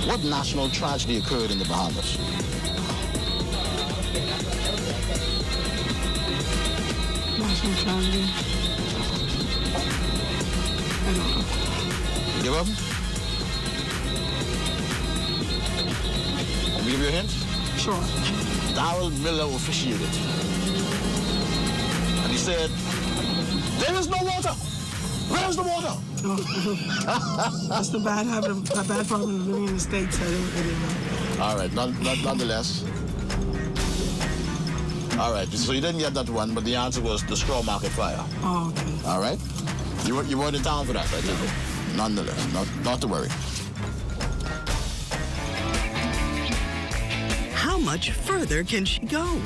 What national tragedy occurred in the Bahamas? National tragedy. I don't know. Give up? Let me give you a hint? Sure. Darrell Miller officiated. And he said, there is no water. Where's the water? Oh, that's the bad habit, a bad problem of living in the States. I didn't know. All right, nonetheless. All right, so you didn't get that one, but the answer was the straw market fire. Oh, okay. All right? You weren't in town for that, I take it. Nonetheless, not to worry. How much further can she go?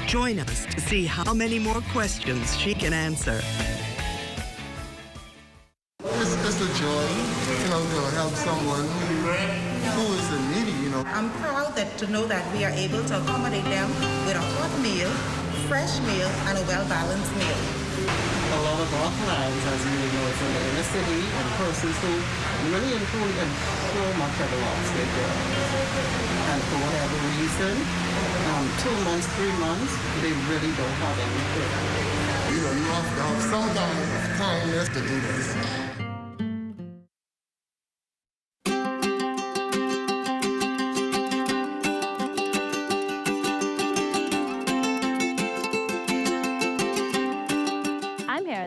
Join us to see how many more questions she can answer. It's a joy, to help someone who is in need, I'm proud to know that we are able to accommodate them with a hot meal, fresh meal, and a well-balanced meal. A lot of our clients, as you know, is in the inner city and persons who really include and so much of a loss they get. And for whatever reason, 2 months, 3 months, they really don't have anything. You have to have some kind of kindness to do this.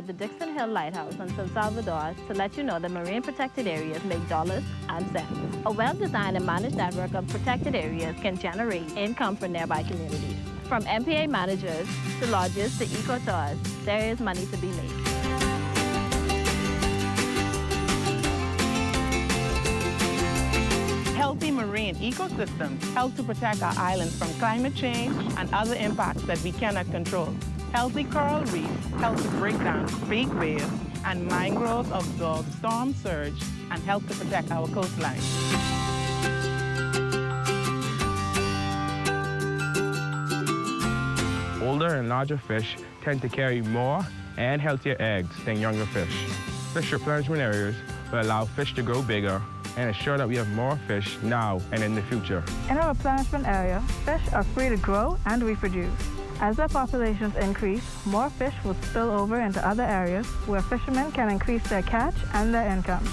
The Dixon Hill Lighthouse in San Salvador to let you know that marine protected areas make dollars and cents. A well-designed and managed network of protected areas can generate income for nearby communities. From MPA managers to lodges to eco-tours, there is money to be made. Healthy marine ecosystems help to protect our islands from climate change and other impacts that we cannot control. Healthy coral reefs help to break down big waves, and mangroves absorb storm surge and help to protect our coastline. Older and larger fish tend to carry more and healthier eggs than younger fish. Fish replenishment areas will allow fish to grow bigger and ensure that we have more fish now and in the future. In a replenishment area, fish are free to grow and reproduce. As their populations increase, more fish will spill over into other areas where fishermen can increase their catch and their income.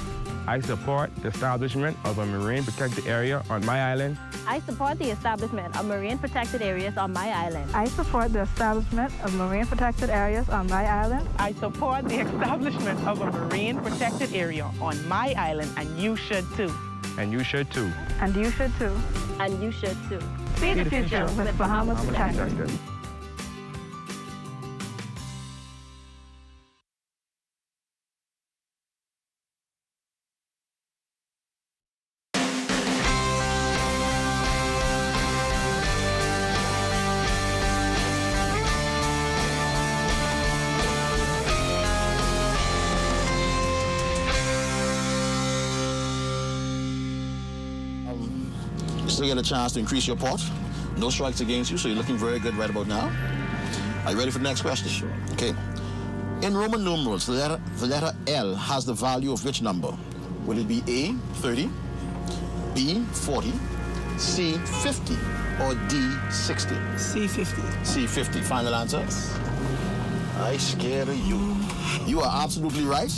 I support the establishment of a marine protected area on my island. I support the establishment of marine protected areas on my island. I support the establishment of marine protected areas on my island. I support the establishment of a marine protected area on my island, and you should too. And you should too. And you should too. And you should too. See the future with Bahamas Protected. Still get a chance to increase your pot. No strikes against you, so you're looking very good right about now. Are you ready for the next question? Sure. Okay. In Roman numerals, the letter L has the value of which number? Will it be A, 30, B, 40, C, 50, or D, 60? C, 50. C, 50. Final answer? I scared of you. You are absolutely right.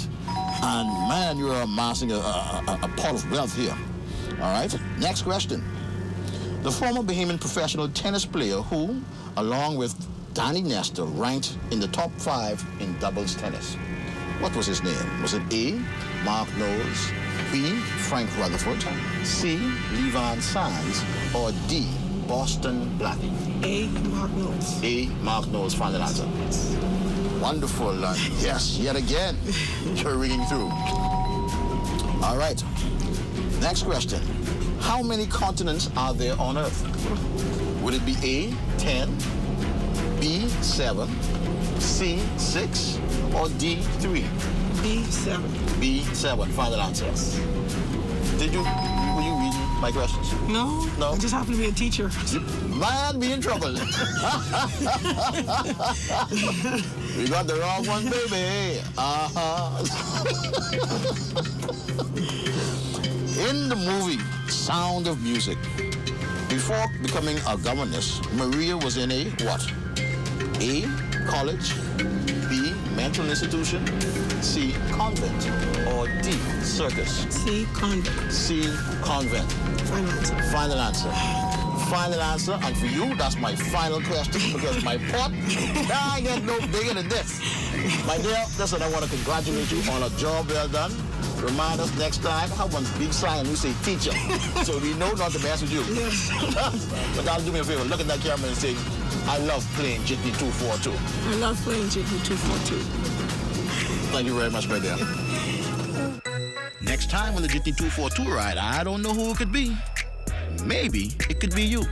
And man, you are amassing a pot of wealth here. All right, next question. The former Bahamian professional tennis player who, along with Danny Nestor, ranked in the top 5 in doubles tennis. What was his name? Was it A, Mark Knowles, B, Frank Rutherford, C, Levan Sands, or D, Boston Blackie? A, Mark Knowles. A, Mark Knowles, final answer. Wonderful. Yes, yet again, you're reading through. All right. Next question. How many continents are there on Earth? Would it be A, 10, B, 7, C, 6, or D, 3? B, 7. B, 7. Final answer. Were you reading my questions? No. No? I just happen to be a teacher. Man, be in trouble. You got the wrong one, baby. In the movie Sound of Music, before becoming a governess, Maria was in a what? A, college, B, mental institution, C, convent, or D, circus? C, convent. C, convent. Final answer. Final answer. Final answer, and for you, that's my final question because my pot, I get no bigger than this. My dear, listen, I want to congratulate you on a job well done. Remind us next time, have one big sign and you say teacher, so we know not to mess with you. Yes. But now do me a favor, look at that camera and say, I love playing Jitney 242. I love playing Jitney 242. Thank you very much, my dear. Next time on the Jitney 242 ride, I don't know who it could be. Maybe it could be you.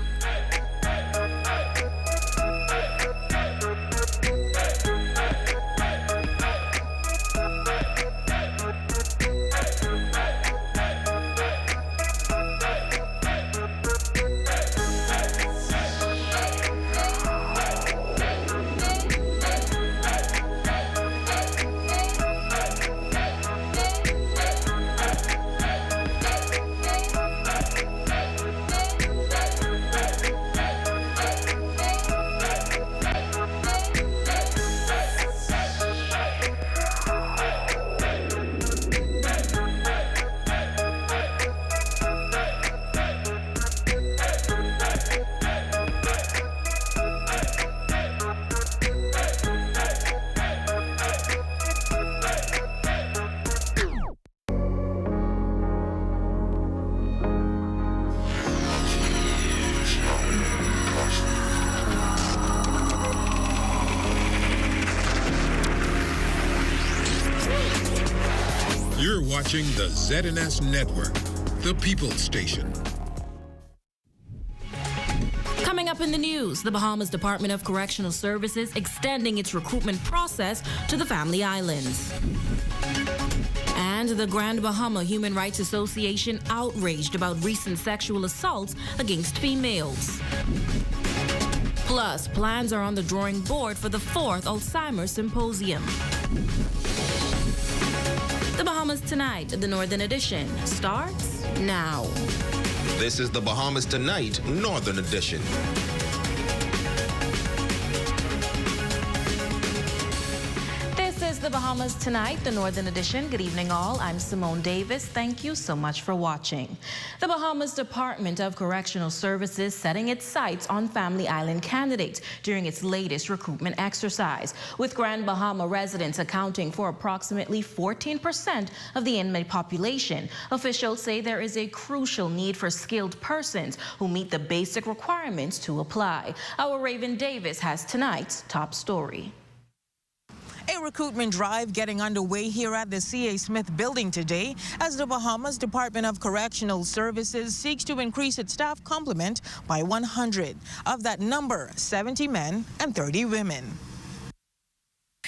You're watching the ZNS Network, the People's Station. Coming up in the news, the Bahamas Department of Correctional Services extending its recruitment process to the Family Islands. And the Grand Bahama Human Rights Association outraged about recent sexual assaults against females. Plus, plans are on the drawing board for the 4th Alzheimer Symposium. The Bahamas Tonight, the Northern Edition, starts now. This is the Bahamas Tonight, Northern Edition. This is the Bahamas Tonight, the Northern Edition. Good evening, all. I'm Simone Davis. Thank you so much for watching. The Bahamas Department of Correctional Services setting its sights on Family Island candidates during its latest recruitment exercise, with Grand Bahama residents accounting for approximately 14% of the inmate population. Officials say there is a crucial need for skilled persons who meet the basic requirements to apply. Our Raven Davis has tonight's top story. A recruitment drive getting underway here at the C.A. Smith building today as the Bahamas Department of Correctional Services seeks to increase its staff complement by 100. Of that number, 70 men and 30 women.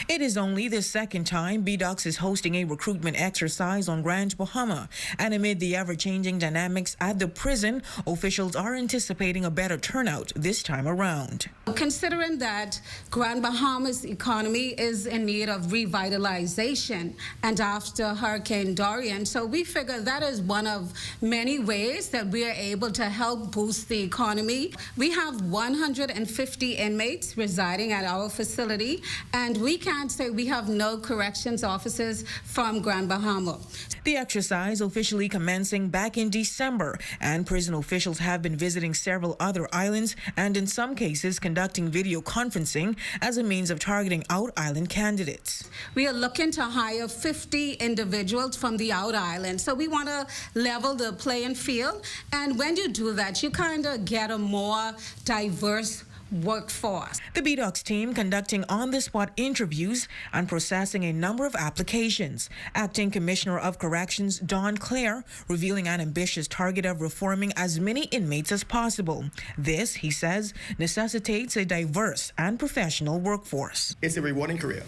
It is only the second time BDOCS is hosting a recruitment exercise on Grand Bahama, and amid the ever-changing dynamics at the prison, officials are anticipating a better turnout this time around. Considering that Grand Bahama's economy is in need of revitalization and after Hurricane Dorian, so we figure that is one of many ways that we are able to help boost the economy. We have 150 inmates residing at our facility, and we can't say we have no corrections officers from Grand Bahama. The exercise officially commencing back in December, and prison officials have been visiting several other islands and in some cases conducting video conferencing as a means of targeting out-island candidates. We are looking to hire 50 individuals from the out-island, so we want to level the playing field, and when you do that, you kind of get a more diverse workforce. The BDOCS team conducting on-the-spot interviews and processing a number of applications. Acting Commissioner of Corrections Don Clare revealing an ambitious target of reforming as many inmates as possible. This, he says, necessitates a diverse and professional workforce. It's a rewarding career.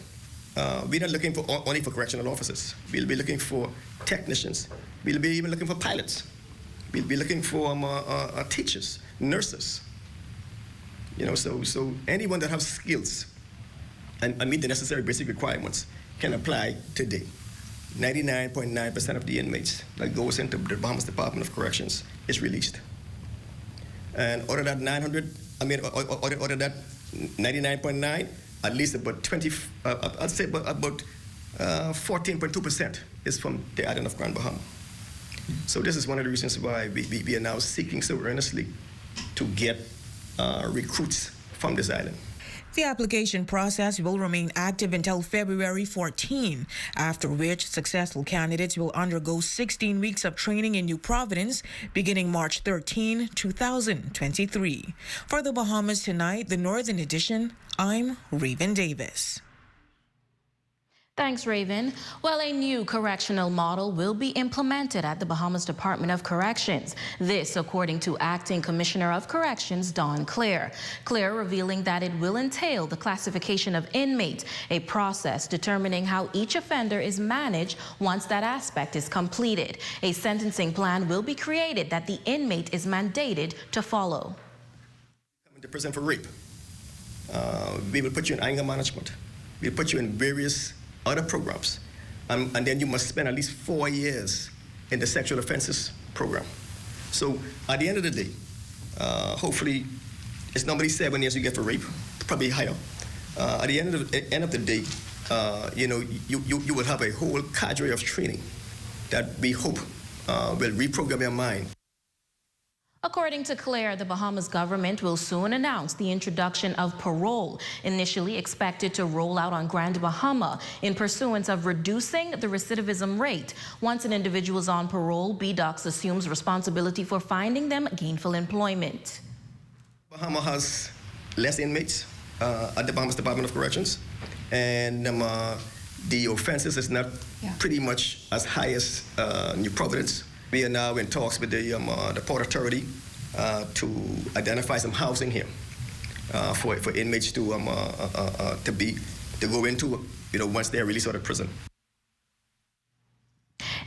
We're not looking for only for correctional officers. We'll be looking for technicians. We'll be even looking for pilots. We'll be looking for teachers, nurses. You know, so anyone that has skills and meet the necessary basic requirements can apply today. 99.9% of the inmates that goes into the Bahamas Department of Corrections is released. And out of that 99.9, at least about 20, I'd say about 14.2% is from the island of Grand Bahama. So this is one of the reasons why we are now seeking so earnestly to get recruits from this island. The application process will remain active until February 14, after which successful candidates will undergo 16 weeks of training in New Providence beginning March 13, 2023. For the Bahamas Tonight, the Northern Edition, I'm Raven Davis. Thanks, Raven. Well, a new correctional model will be implemented at the Bahamas Department of Corrections. This, according to Acting Commissioner of Corrections, Don Clare. Clare revealing that it will entail the classification of inmates, a process determining how each offender is managed once that aspect is completed. A sentencing plan will be created that the inmate is mandated to follow. Coming to prison for rape. We will put you in anger management. We'll put you in various other programs, and then you must spend at least 4 years in the sexual offenses program. So at the end of the day, hopefully, it's normally 7 years you get for rape, probably higher. At the end of the day, you will have a whole cadre of training that we hope will reprogram your mind. According to Clare, the Bahamas government will soon announce the introduction of parole, initially expected to roll out on Grand Bahama in pursuance of reducing the recidivism rate. Once an individual is on parole, BDOCS assumes responsibility for finding them gainful employment. Bahama has less inmates at the Bahamas Department of Corrections, and the offenses is not pretty much as high as New Providence. We are now in talks with the Port Authority to identify some housing here for inmates to go into, once they are released out of prison.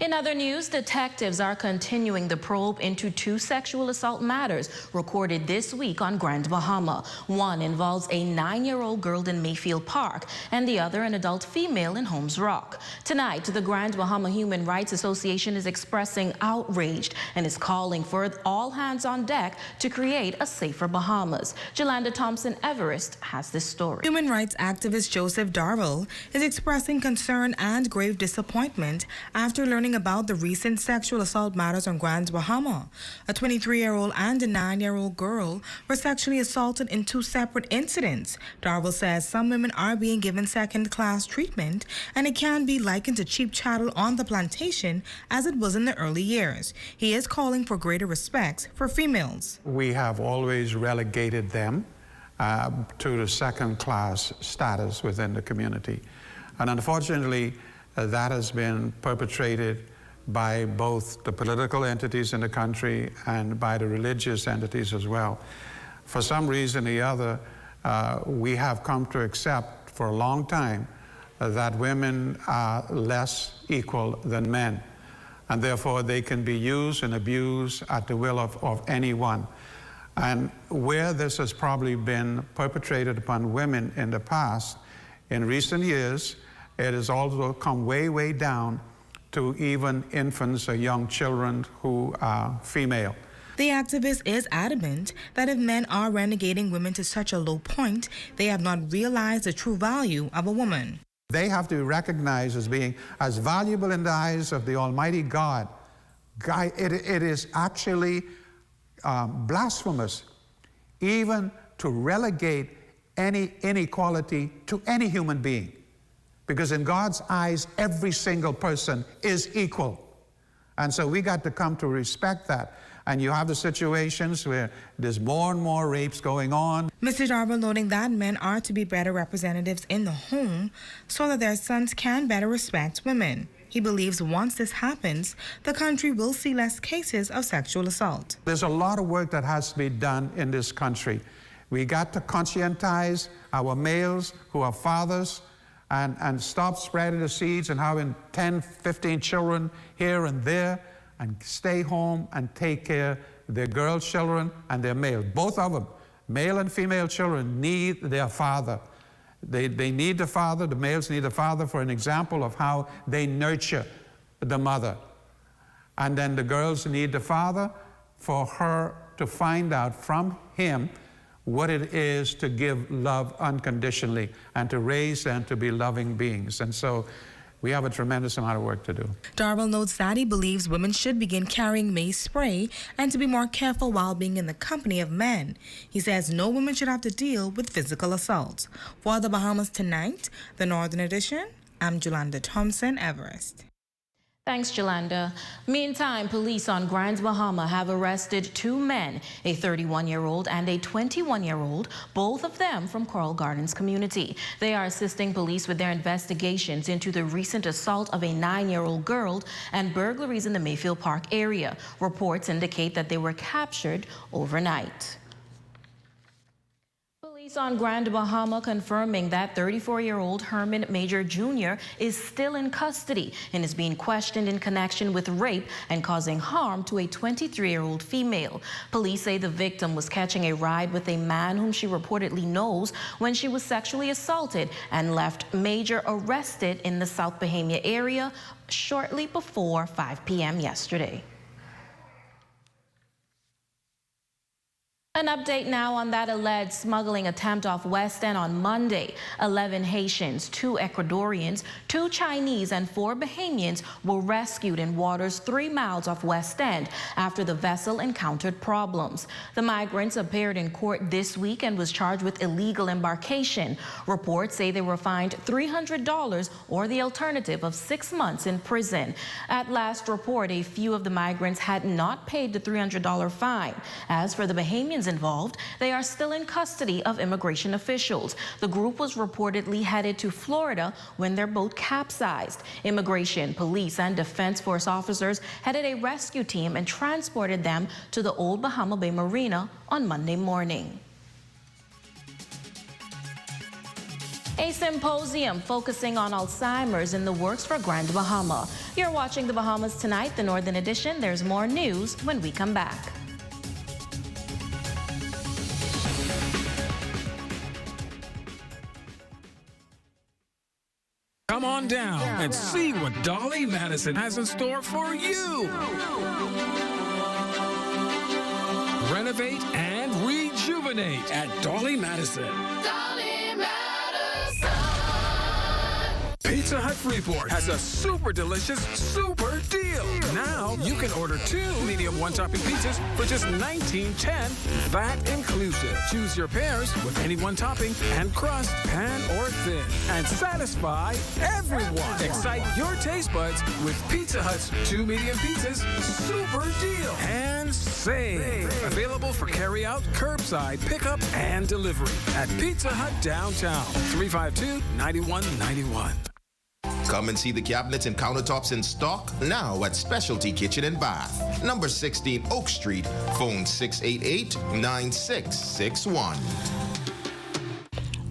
In other news, detectives are continuing the probe into 2 sexual assault matters recorded this week on Grand Bahama. One involves a 9-year-old girl in Mayfield Park, and the other an adult female in Holmes Rock. Tonight, the Grand Bahama Human Rights Association is expressing outrage and is calling for all hands on deck to create a safer Bahamas. Jolanda Thompson-Everest has this story. Human rights activist Joseph Darville is expressing concern and grave disappointment after learning about the recent sexual assault matters on Grand Bahama. A 23-year-old and a 9-year-old girl were sexually assaulted in 2 separate incidents. Darville says some women are being given second-class treatment, and it can be likened to cheap chattel on the plantation as it was in the early years. He is calling for greater respect for females. We have always relegated them to the second-class status within the community. And unfortunately, that has been perpetrated by both the political entities in the country and by the religious entities as well. For some reason or the other, we have come to accept for a long time that women are less equal than men, and therefore they can be used and abused at the will of anyone. And where this has probably been perpetrated upon women in the past, in recent years, it has also come way, way down to even infants or young children who are female. The activist is adamant that if men are renegating women to such a low point, they have not realized the true value of a woman. They have to be recognized as being as valuable in the eyes of the Almighty God. It is actually blasphemous even to relegate any inequality to any human being. Because in God's eyes, every single person is equal. And so we got to come to respect that. And you have the situations where there's more and more rapes going on. Mr. Darville noting that men are to be better representatives in the home so that their sons can better respect women. He believes once this happens, the country will see less cases of sexual assault. There's a lot of work that has to be done in this country. We got to conscientize our males who are fathers and stop spreading the seeds and having 10, 15 children here and there, and stay home and take care of their girl children and their male. Both of them, male and female children, need their father. They need the father, the males need the father for an example of how they nurture the mother. And then the girls need the father for her to find out from him what it is to give love unconditionally and to raise them to be loving beings. And so we have a tremendous amount of work to do. Darwell notes that he believes women should begin carrying mace spray and to be more careful while being in the company of men. He says no woman should have to deal with physical assault. For the Bahamas Tonight, the Northern Edition, I'm Jolanda Thompson, Everest. Thanks, Jolanda. Meantime, police on Grand Bahama have arrested 2 men, a 31-year-old and a 21-year-old, both of them from Coral Gardens community. They are assisting police with their investigations into the recent assault of a 9-year-old girl and burglaries in the Mayfield Park area. Reports indicate that they were captured overnight. Police on Grand Bahama confirming that 34-year-old Herman Major Jr. is still in custody and is being questioned in connection with rape and causing harm to a 23-year-old female. Police say the victim was catching a ride with a man whom she reportedly knows when she was sexually assaulted and left Major arrested in the South Bahama area shortly before 5 p.m. yesterday. An update now on that alleged smuggling attempt off West End on Monday. 11 Haitians, 2 Ecuadorians, 2 Chinese, and 4 Bahamians were rescued in waters 3 miles off West End after the vessel encountered problems. The migrants appeared in court this week and was charged with illegal embarkation. Reports say they were fined $300 or the alternative of 6 months in prison. At last report, a few of the migrants had not paid the $300 fine. As for the Bahamians involved, they are still in custody of immigration officials. The group was reportedly headed to Florida when their boat capsized. Immigration, police, and Defense Force officers headed a rescue team and transported them to the Old Bahama Bay Marina on Monday morning. A symposium focusing on Alzheimer's in the works for Grand Bahama. You're watching the Bahamas Tonight, the Northern Edition. There's more news when we come back. Come on down and see what Dolly Madison has in store for you. Renovate and rejuvenate at Dolly Madison. Dolly Madison. Pizza Hut Freeport has a super delicious super deal. Now you can order 2 medium one-topping pizzas for just $19.10, VAT inclusive. Choose your pairs with any one topping and crust, pan or thin, and satisfy everyone. Excite your taste buds with Pizza Hut's 2 medium pizzas super deal. And save. Available for carry-out, curbside, pickup, and delivery at Pizza Hut downtown, 352-9191. Come and see the cabinets and countertops in stock now at Specialty Kitchen and Bath, number 16 Oak Street, phone 688-9661.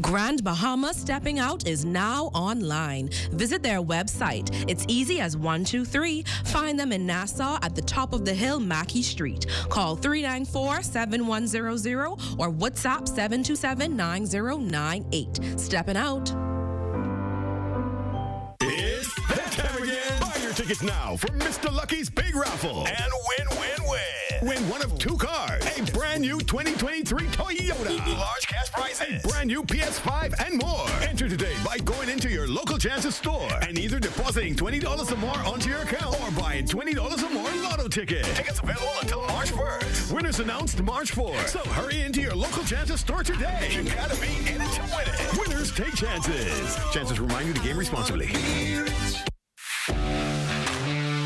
Grand Bahama Stepping Out is now online. Visit their website. It's easy as 1, 2, 3. Find them in Nassau at the top of the hill, Mackey Street. Call 394-7100 or WhatsApp 727-9098. Stepping out. It's that time again. Buy your tickets now for Mr. Lucky's Big Raffle and win, win, win. Win one of 2 cars, a brand new 2023 Toyota, large cash prizes, a brand new PS5, and more. Enter today by going into your local Chances store and either depositing $20 or more onto your account or buying $20 or more lotto tickets. Tickets available until March 1st. Winners announced March 4th. So hurry into your local Chances store today. You gotta be in it to win it. Winners take chances. Chances remind you to game responsibly.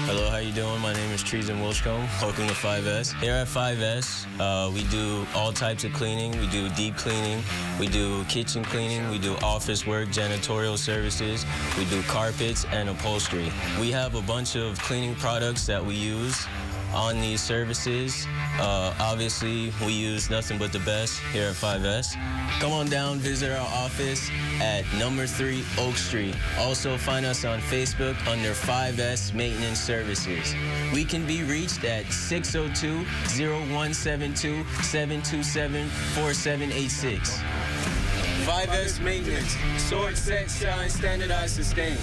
Hello, how you doing? My name is Treason Wilchcombe. Welcome to 5S. Here at 5S, we do all types of cleaning. We do deep cleaning. We do kitchen cleaning. We do office work, janitorial services. We do carpets and upholstery. We have a bunch of cleaning products that we use on these services. Obviously, we use nothing but the best here at 5S. Come on down, visit our office at number 3 Oak Street. Also find us on Facebook under 5S Maintenance Services. We can be reached at 602-0172-727-4786. 5S maintenance. Sort, set, shine, standardize, sustain.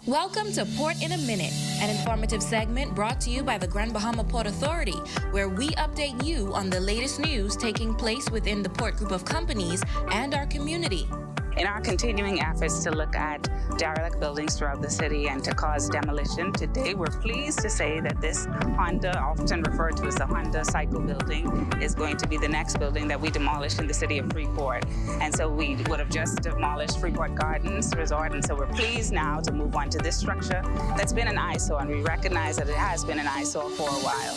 Welcome to Port in a Minute, an informative segment brought to you by the Grand Bahama Port Authority, where we update you on the latest news taking place within the port group of companies and our community. In our continuing efforts to look at derelict buildings throughout the city and to cause demolition, today we're pleased to say that this Honda, often referred to as the Honda Cycle building, is going to be the next building that we demolish in the city of Freeport. And so we would have just demolished Freeport Gardens Resort, and so we're pleased now to move on to this structure that's been an eyesore, and we recognize that it has been an eyesore for a while.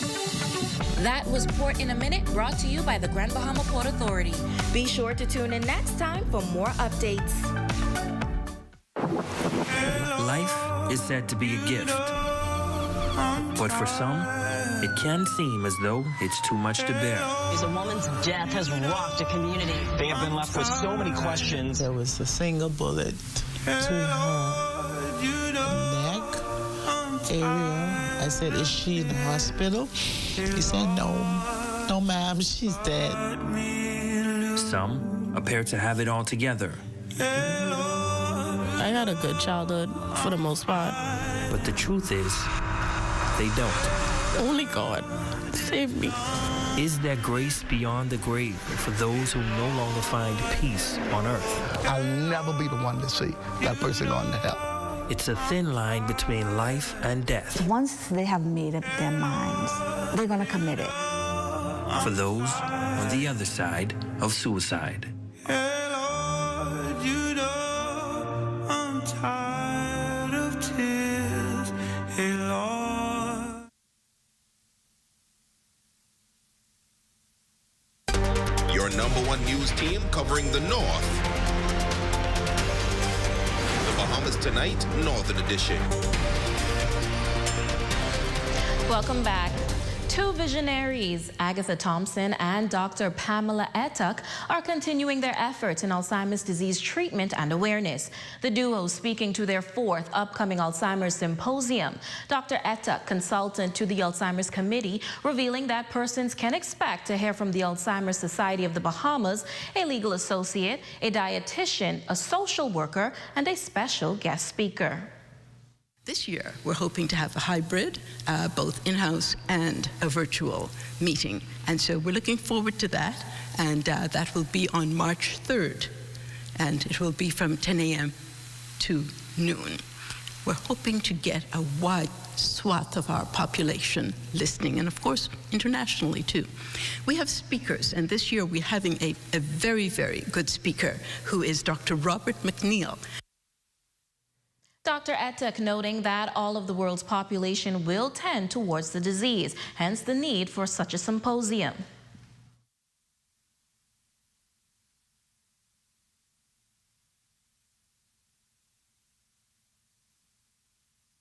That was Port in a Minute, brought to you by the Grand Bahama Port Authority. Be sure to tune in next time for more updates. Life is said to be a gift, but for some, it can seem as though it's too much to bear. A woman's death has rocked a community. They have been left with so many questions. There was a single bullet to her neck area. I said, is she in the hospital? He said, no, ma'am, she's dead. Some appear to have it all together. I had a good childhood, for the most part. But the truth is, they don't. Only God saved me. Is there grace beyond the grave for those who no longer find peace on earth? I'll never be the one to see that person going to hell. It's a thin line between life and death. Once they have made up their minds, they're going to commit it. For those on the other side of suicide. Your #1 news team covering the North. The Bahamas Tonight, Northern Edition. Welcome back. Two visionaries, Agatha Thompson and Dr. Pamela Etuck, are continuing their efforts in Alzheimer's disease treatment and awareness. The duo speaking to their 4th upcoming Alzheimer's symposium. Dr. Etuck, consultant to the Alzheimer's Committee, revealing that persons can expect to hear from the Alzheimer's Society of the Bahamas, a legal associate, a dietitian, a social worker, and a special guest speaker. This year, we're hoping to have a hybrid, both in-house and a virtual meeting. And so we're looking forward to that. And that will be on March 3rd. And it will be from 10 a.m. to noon. We're hoping to get a wide swath of our population listening, and of course, internationally too. We have speakers, and this year we're having a very, very good speaker, who is Dr. Robert McNeil. Dr. Etuck noting that all of the world's population will tend towards the disease, hence the need for such a symposium.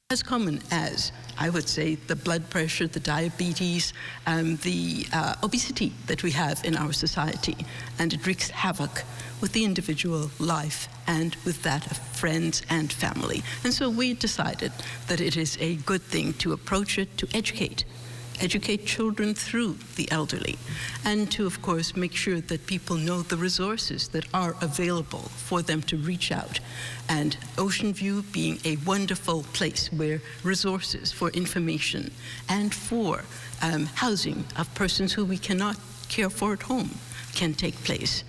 As common as, I would say, the blood pressure, the diabetes, the obesity that we have in our society, and it wreaks havoc with the individual life and with that of friends and family. And so we decided that it is a good thing to approach it, to educate children through the elderly, and to, of course, make sure that people know the resources that are available for them to reach out. And Ocean View being a wonderful place where resources for information and for housing of persons who we cannot care for at home can take place.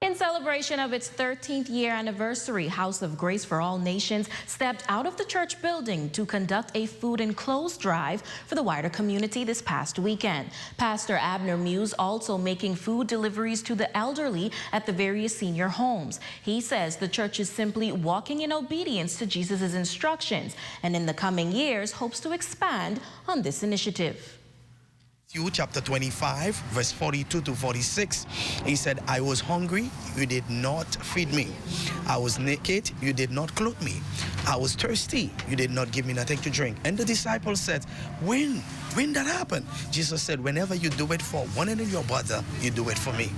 In celebration of its 13th year anniversary, House of Grace for All Nations stepped out of the church building to conduct a food and clothes drive for the wider community this past weekend. Pastor Abner Muse also making food deliveries to the elderly at the various senior homes. He says the church is simply walking in obedience to Jesus' instructions, and in the coming years hopes to expand on this initiative. Matthew chapter 25, verse 42 to 46, he said, I was hungry, you did not feed me. I was naked, you did not clothe me. I was thirsty, you did not give me nothing to drink. And the disciples said, when that happened? Jesus said, whenever you do it for one of your brother, you do it for me.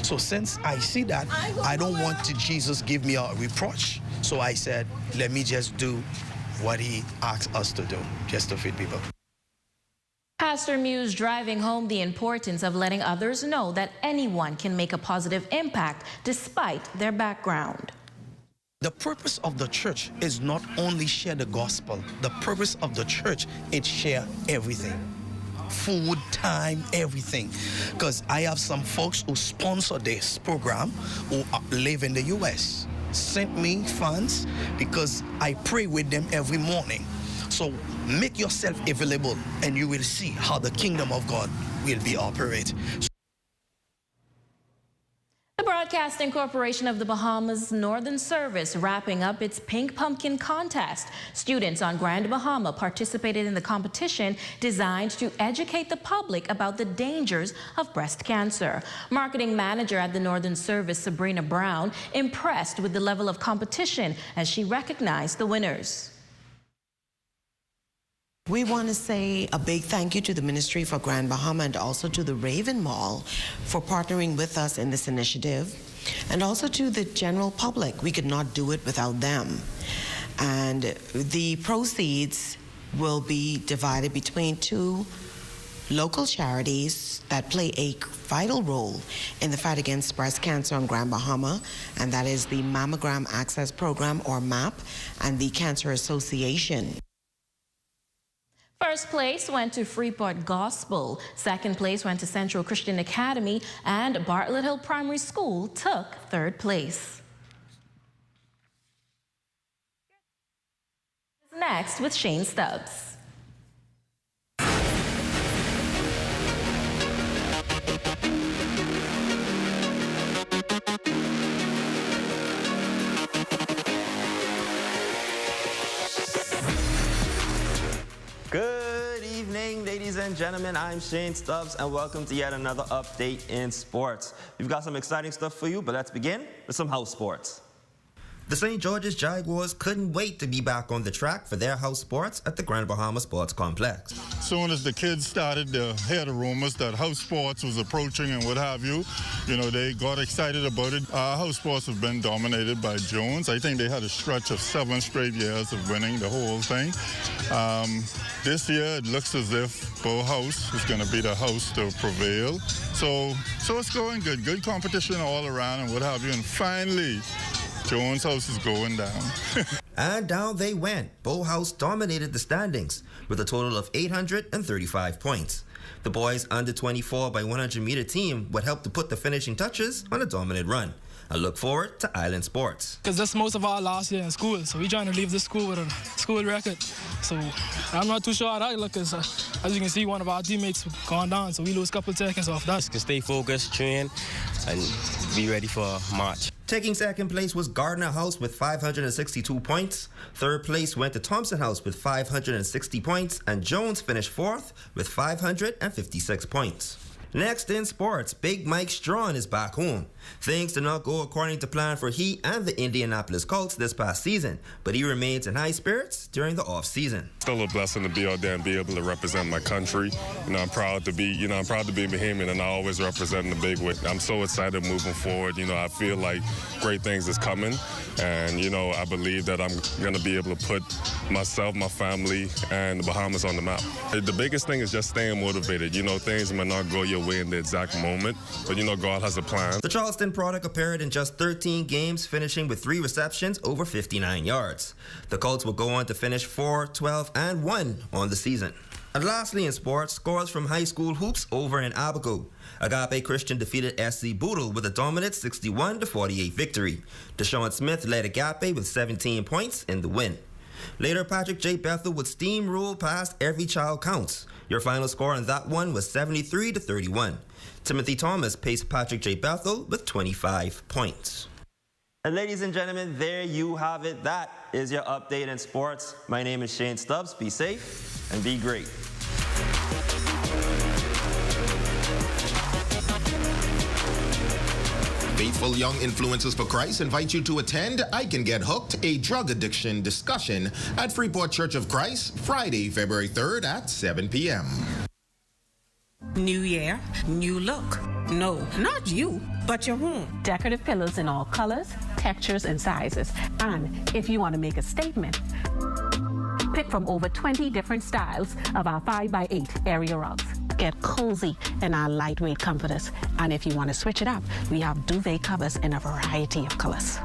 So since I see that, I don't want Jesus give me a reproach. So I said, let me just do what he asked us to do, just to feed people. Pastor Muse driving home the importance of letting others know that anyone can make a positive impact despite their background. The purpose of the church is not only share the gospel. The purpose of the church is share everything. Food, time, everything. Because I have some folks who sponsor this program who live in the U.S. Sent me funds because I pray with them every morning. So make yourself available and you will see how the kingdom of God will be operated. The Broadcasting Corporation of the Bahamas Northern Service wrapping up its Pink Pumpkin Contest. Students on Grand Bahama participated in the competition designed to educate the public about the dangers of breast cancer. Marketing manager at the Northern Service, Sabrina Brown, impressed with the level of competition as she recognized the winners. We want to say a big thank you to the Ministry for Grand Bahama and also to the Raven Mall for partnering with us in this initiative, and also to the general public. We could not do it without them. And the proceeds will be divided between two local charities that play a vital role in the fight against breast cancer on Grand Bahama, and that is the Mammogram Access Program, or MAP, and the Cancer Association. First place went to Freeport Gospel. Second place went to Central Christian Academy, and Bartlett Hill Primary School took third place. Next with Shane Stubbs. Good evening, ladies and gentlemen. I'm Shane Stubbs, and welcome to yet another update in sports. We've got some exciting stuff for you, but let's begin with some house sports. The St. George's Jaguars couldn't wait to be back on the track for their house sports at the Grand Bahama Sports Complex. Soon as the kids started to hear the rumors that house sports was approaching and what have you, they got excited about it. House sports have been dominated by Jones. I think they had a stretch of 7 straight years of winning the whole thing. This year, it looks as if Bow House is going to be the house to prevail. So it's going good. Good competition all around and what have you. And finally, Jones House is going down. And down they went. Bow House dominated the standings with a total of 835 points. The boys under 24 by 100 meter team would help to put the finishing touches on a dominant run. I look forward to Island Sports. Because that's most of our last year in school, so we're trying to leave this school with a school record. So I'm not too sure how that looks. As you can see, one of our teammates gone down, so we lose a couple of seconds off that. Can stay focused, train, and be ready for March. Taking second place was Gardner House with 562 points. Third place went to Thompson House with 560 points, and Jones finished fourth with 556 points. Next in sports, Big Mike Strawn is back home. Things did not go according to plan for he and the Indianapolis Colts this past season, but he remains in high spirits during the off-season. Still a blessing to be out there and be able to represent my country. I'm proud to be, I'm proud to be Bahamian, and I always represent the big way. I'm so excited moving forward. I feel like great things is coming, and I believe that I'm going to be able to put myself, my family, and the Bahamas on the map. The biggest thing is just staying motivated. Things may not go your way in the exact moment, but God has a plan. The Charleston product appeared in just 13 games, finishing with 3 receptions over 59 yards. The Colts will go on to finish 4, 12, and 1 on the season. And lastly in sports, scores from high school hoops over in Abaco. Agape Christian defeated SC Boodle with a dominant 61-48 victory. Deshaun Smith led Agape with 17 points in the win. Later, Patrick J. Bethel would steamroll past Every Child Counts. Your final score on that one was 73-31. Timothy Thomas paced Patrick J. Bethel with 25 points. And ladies and gentlemen, there you have it. That is your update in sports. My name is Shane Stubbs. Be safe and be great. Faithful Young Influencers for Christ invite you to attend I Can Get Hooked, a drug addiction discussion at Freeport Church of Christ, Friday, February 3rd at 7 p.m. New year, new look. No, not you, but your home. Decorative pillows in all colors, textures, and sizes. And if you want to make a statement, Pick from over 20 different styles of our 5x8 area rugs. Get cozy in our lightweight comforters. And if you want to switch it up, we have duvet covers in a variety of colors.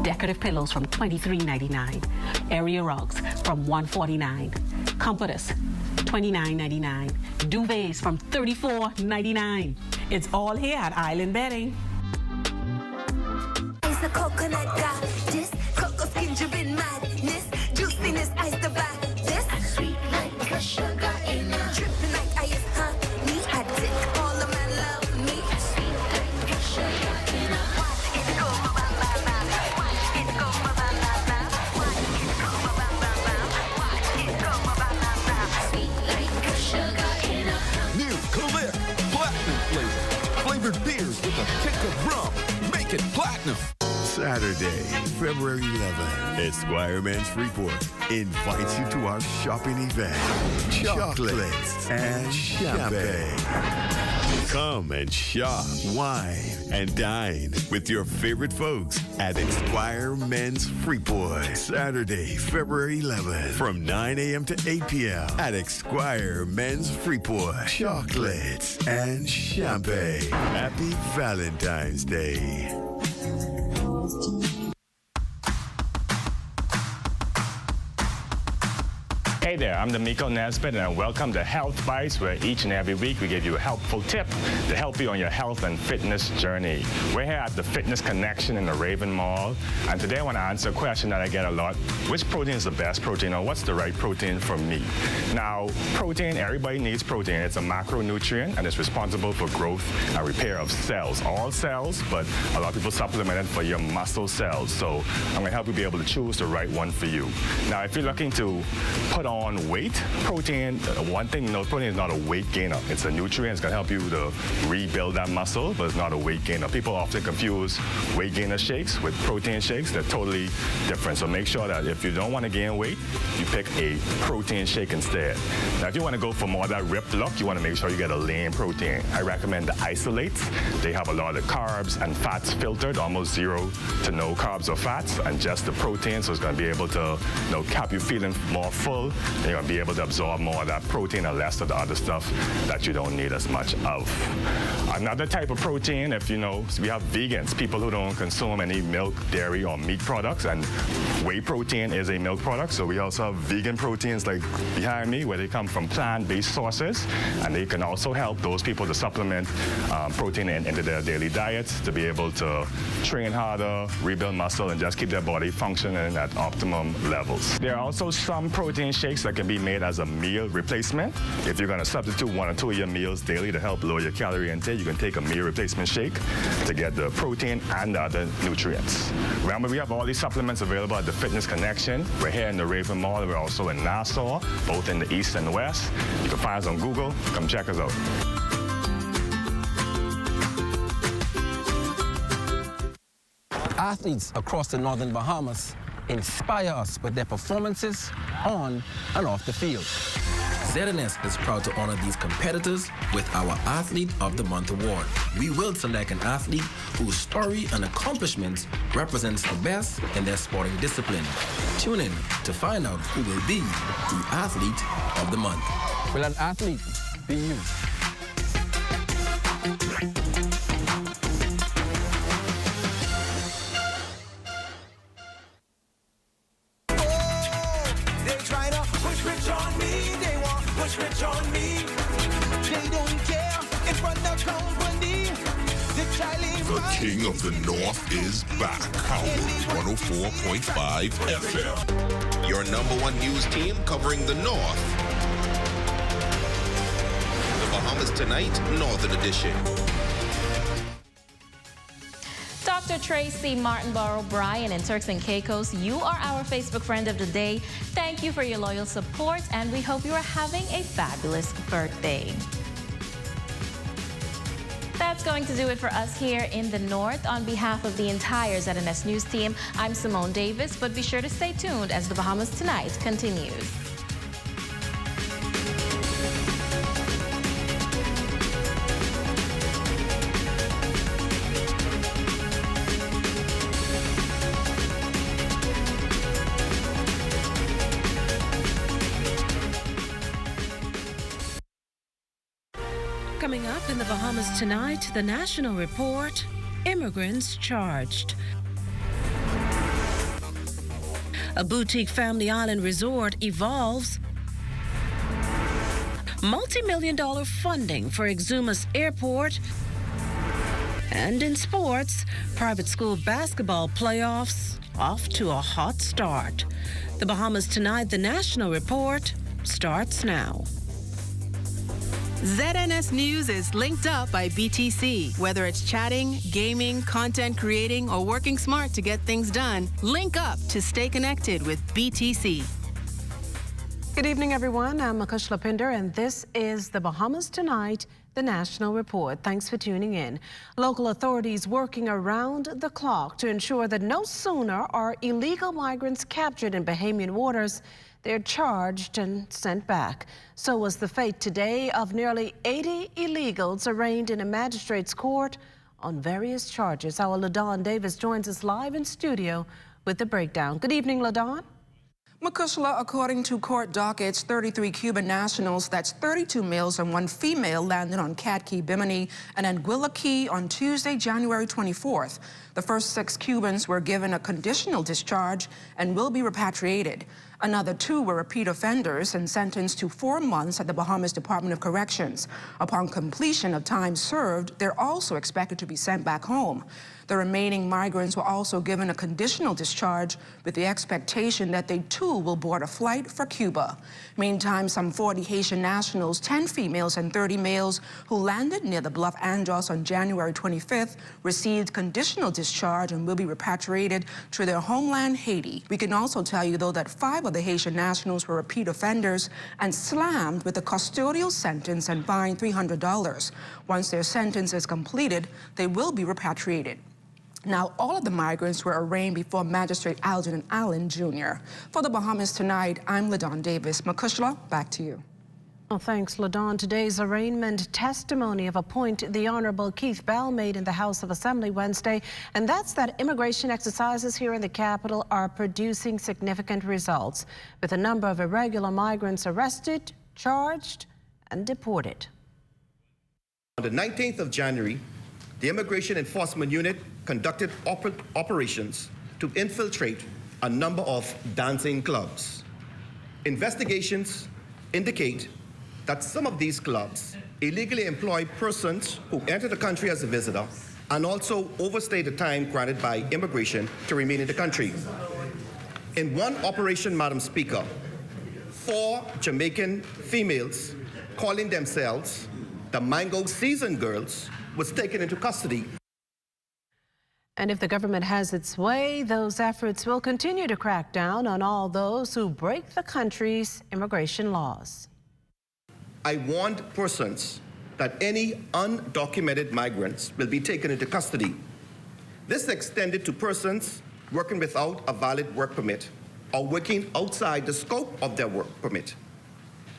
Decorative pillows from $23.99. Area rugs from $149. Comforters, $29.99. Duvets from $34.99. It's all here at Island Bedding. Ice the coconut got this. Cocoa skin driven madness. Juiciness ice the back. This sweet like sugar in a dripping like ice honey. I think all of my love me. Sweet like sugar in a watch it go ba ba ba. Watch it go ba ba ba. Watch it go ba ba ba. Watch it go ba ba ba. Sweet like sugar in a new Click Platinum flavor. Flavored beers with a kick of rum. Make it platinum. Saturday, February 11th, Esquire Men's Freeport invites you to our shopping event, Chocolates and Champagne. Come and shop, wine, and dine with your favorite folks at Esquire Men's Freeport. Saturday, February 11th, from 9 a.m. to 8 p.m. at Esquire Men's Freeport. Chocolates and Champagne. Happy Valentine's Day. Hey there, I'm D'Amico Nesbitt, and welcome to Health Bites, where each and every week we give you a helpful tip to help you on your health and fitness journey. We're here at the Fitness Connection in the Raven Mall, and today I want to answer a question that I get a lot. Which protein is the best protein, or what's the right protein for me? Now, protein, everybody needs protein. It's a macronutrient, and it's responsible for growth and repair of cells. All cells, but a lot of people supplement it for your muscle cells. So I'm going to help you be able to choose the right one for you. Now, if you're looking to put on weight, protein, one thing, protein is not a weight gainer. It's a nutrient. It's going to help you to rebuild that muscle, but it's not a weight gainer. People often confuse weight gainer shakes with protein shakes. They're totally different. So make sure that if you don't want to gain weight, you pick a protein shake instead. Now, if you want to go for more of that ripped look, you want to make sure you get a lean protein. I recommend the isolates. They have a lot of carbs and fats filtered, almost zero to no carbs or fats, and just the protein. So it's going to be able to keep you feeling more full. And you're going to be able to absorb more of that protein and less of the other stuff that you don't need as much of. Another type of protein, we have vegans, people who don't consume any milk, dairy, or meat products, and whey protein is a milk product. So we also have vegan proteins like behind me, where they come from plant-based sources, and they can also help those people to supplement protein into their daily diets to be able to train harder, rebuild muscle, and just keep their body functioning at optimum levels. There are also some protein shakes that can be made as a meal replacement. If you're going to substitute 1 or 2 of your meals daily to help lower your calorie intake, you can take a meal replacement shake to get the protein and the other nutrients. Remember, we have all these supplements available at the Fitness Connection. We're here in the Raven Mall. We're also in Nassau, both in the east and west. You can find us on Google. Come check us out. Athletes across the northern Bahamas inspire us with their performances on and off the field. ZNS is proud to honor these competitors with our Athlete of the Month award. We will select an athlete whose story and accomplishments represents the best in their sporting discipline. Tune in to find out who will be the Athlete of the Month. Will an athlete be you? The King of the North is back. Howard 104.5 FM. Your #1 news team covering the North. The Bahamas Tonight, Northern Edition. Dr. Tracy Martinborough Bryan and Turks and Caicos, you are our Facebook friend of the day. Thank you for your loyal support, and we hope you are having a fabulous birthday. That's going to do it for us here in the North. On behalf of the entire ZNS News team, I'm Simone Davis, but be sure to stay tuned as the Bahamas Tonight continues. Coming up in the Bahamas tonight, the National Report, immigrants charged. A boutique family island resort evolves. Multi-million-dollar funding for Exuma's airport. And in sports, private school basketball playoffs off to a hot start. The Bahamas tonight, the National Report starts now. ZNS News is linked up by BTC. Whether it's chatting, gaming, content creating, or working smart to get things done, link up to stay connected with BTC. Good evening, everyone. I'm Makushla Pinder, and this is the Bahamas Tonight, the National Report. Thanks for tuning in. Local authorities working around the clock to ensure that no sooner are illegal migrants captured in Bahamian waters, they're charged and sent back. So was the fate today of nearly 80 illegals arraigned in a magistrate's court on various charges. Our LaDawn Davis joins us live in studio with the breakdown. Good evening, LaDawn. Makushla, according to court dockets, 33 Cuban nationals, that's 32 males and 1 female, landed on Cat Key, Bimini, and Anguilla Key on Tuesday, January 24th. The first 6 Cubans were given a conditional discharge and will be repatriated. Another 2 were repeat offenders and sentenced to 4 months at the Bahamas Department of Corrections. Upon completion of time served, they're also expected to be sent back home. The remaining migrants were also given a conditional discharge with the expectation that they too will board a flight for Cuba. Meantime, some 40 Haitian nationals, 10 females and 30 males, who landed near the Bluff Andros on January 25th, received conditional discharge and will be repatriated to their homeland, Haiti. We can also tell you, though, that 5 of the Haitian nationals were repeat offenders and slammed with a custodial sentence and fined $300. Once their sentence is completed, they will be repatriated. Now, all of the migrants were arraigned before Magistrate Algernon Allen, Jr. For the Bahamas Tonight, I'm LaDawn Davis. Makushla, back to you. Well, thanks, LaDawn. Today's arraignment testimony of a point the Honorable Keith Bell made in the House of Assembly Wednesday, and that's that immigration exercises here in the capital are producing significant results, with a number of irregular migrants arrested, charged, and deported. On the 19th of January, the Immigration Enforcement Unit conducted operations to infiltrate a number of dancing clubs. Investigations indicate that some of these clubs illegally employ persons who enter the country as a visitor and also overstay the time granted by immigration to remain in the country. In one operation, Madam Speaker, 4 Jamaican females calling themselves the Mango Season Girls was taken into custody. And if the government has its way, those efforts will continue to crack down on all those who break the country's immigration laws. I warned persons that any undocumented migrants will be taken into custody. This extended to persons working without a valid work permit or working outside the scope of their work permit.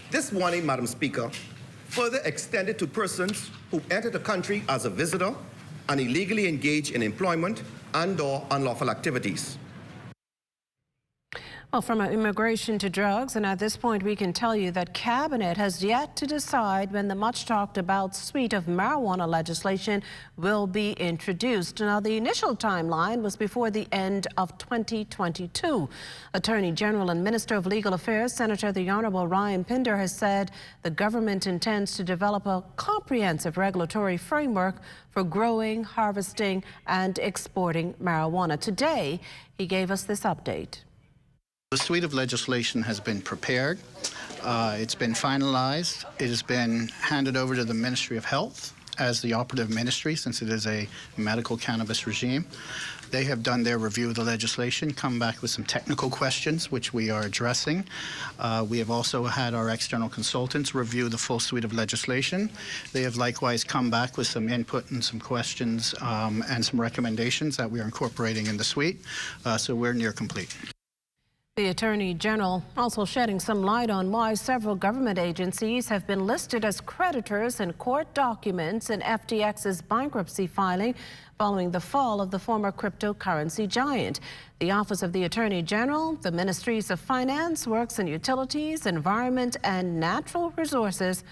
This warning, Madam Speaker, further extended to persons who enter the country as a visitor and illegally engage in employment and/or unlawful activities. Well, from immigration to drugs, and at this point we can tell you that Cabinet has yet to decide when the much talked about suite of marijuana legislation will be introduced. Now, the initial timeline was before the end of 2022. Attorney General and Minister of Legal Affairs, Senator the Honorable Ryan Pinder, has said the government intends to develop a comprehensive regulatory framework for growing, harvesting, and exporting marijuana. Today, he gave us this update. The suite of legislation has been prepared. It's been finalized. It has been handed over to the Ministry of Health as the operative ministry, since it is a medical cannabis regime. They have done their review of the legislation, come back with some technical questions, which we are addressing. We have also had our external consultants review the full suite of legislation. They have likewise come back with some input and some questions and some recommendations that we are incorporating in the suite. So we're near complete. The Attorney General also shedding some light on why several government agencies have been listed as creditors in court documents in FTX's bankruptcy filing following the fall of the former cryptocurrency giant. The Office of the Attorney General, the Ministries of Finance, Works and Utilities, Environment and Natural Resources,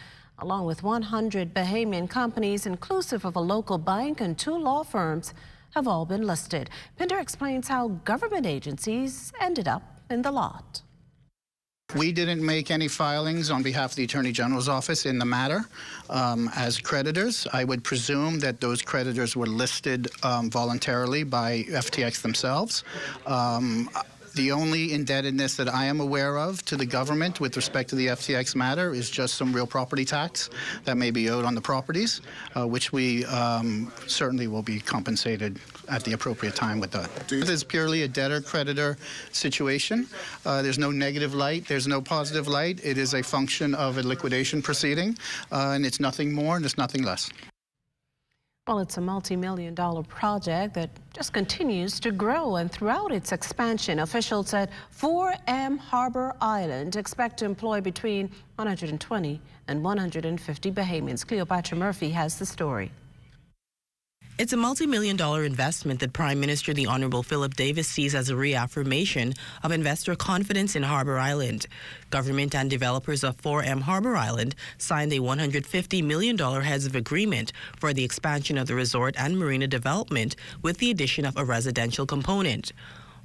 along with 100 Bahamian companies, inclusive of a local bank and 2 law firms, have all been listed. Pinder explains how government agencies ended up in the lot. We didn't make any filings on behalf of the Attorney General's office in the matter as creditors. I would presume that those creditors were listed voluntarily by FTX themselves. The only indebtedness that I am aware of to the government with respect to the FTX matter is just some real property tax that may be owed on the properties, which we certainly will be compensated at the appropriate time with that. This is purely a debtor-creditor situation. There's no negative light. There's no positive light. It is a function of a liquidation proceeding, and it's nothing more and it's nothing less. Well, it's a multi-million-dollar project that just continues to grow, and throughout its expansion, officials at 4M Harbor Island expect to employ between 120 and 150 Bahamians. Cleopatra Murphy has the story. It's a multi-million-dollar investment that Prime Minister the Honorable Philip Davis sees as a reaffirmation of investor confidence in Harbor Island. Government and developers of 4M Harbor Island signed a $150 million heads of agreement for the expansion of the resort and marina development with the addition of a residential component.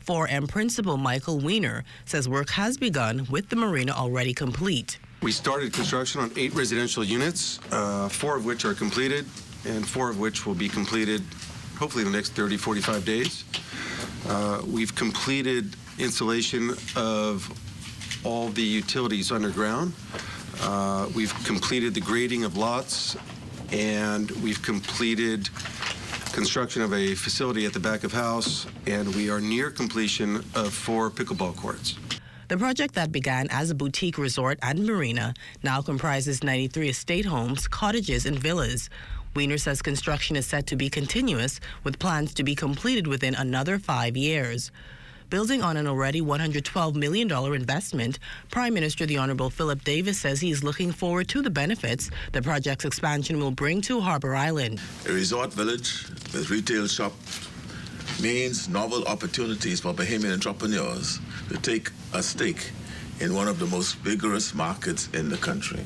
4M principal Michael Weiner says work has begun with the marina already complete. We started construction on 8 residential units, 4 of which are completed, and 4 of which will be completed hopefully in the next 30, 45 days. We've completed installation of all the utilities underground. We've completed the grading of lots, and we've completed construction of a facility at the back of house, and we are near completion of 4 pickleball courts. The project that began as a boutique resort and marina now comprises 93 estate homes, cottages, and villas. Weiner says construction is set to be continuous, with plans to be completed within another 5 years. Building on an already $112 million investment, Prime Minister the Honorable Philip Davis says he is looking forward to the benefits the project's expansion will bring to Harbor Island. A resort village with retail shops means novel opportunities for Bahamian entrepreneurs to take a stake in one of the most vigorous markets in the country.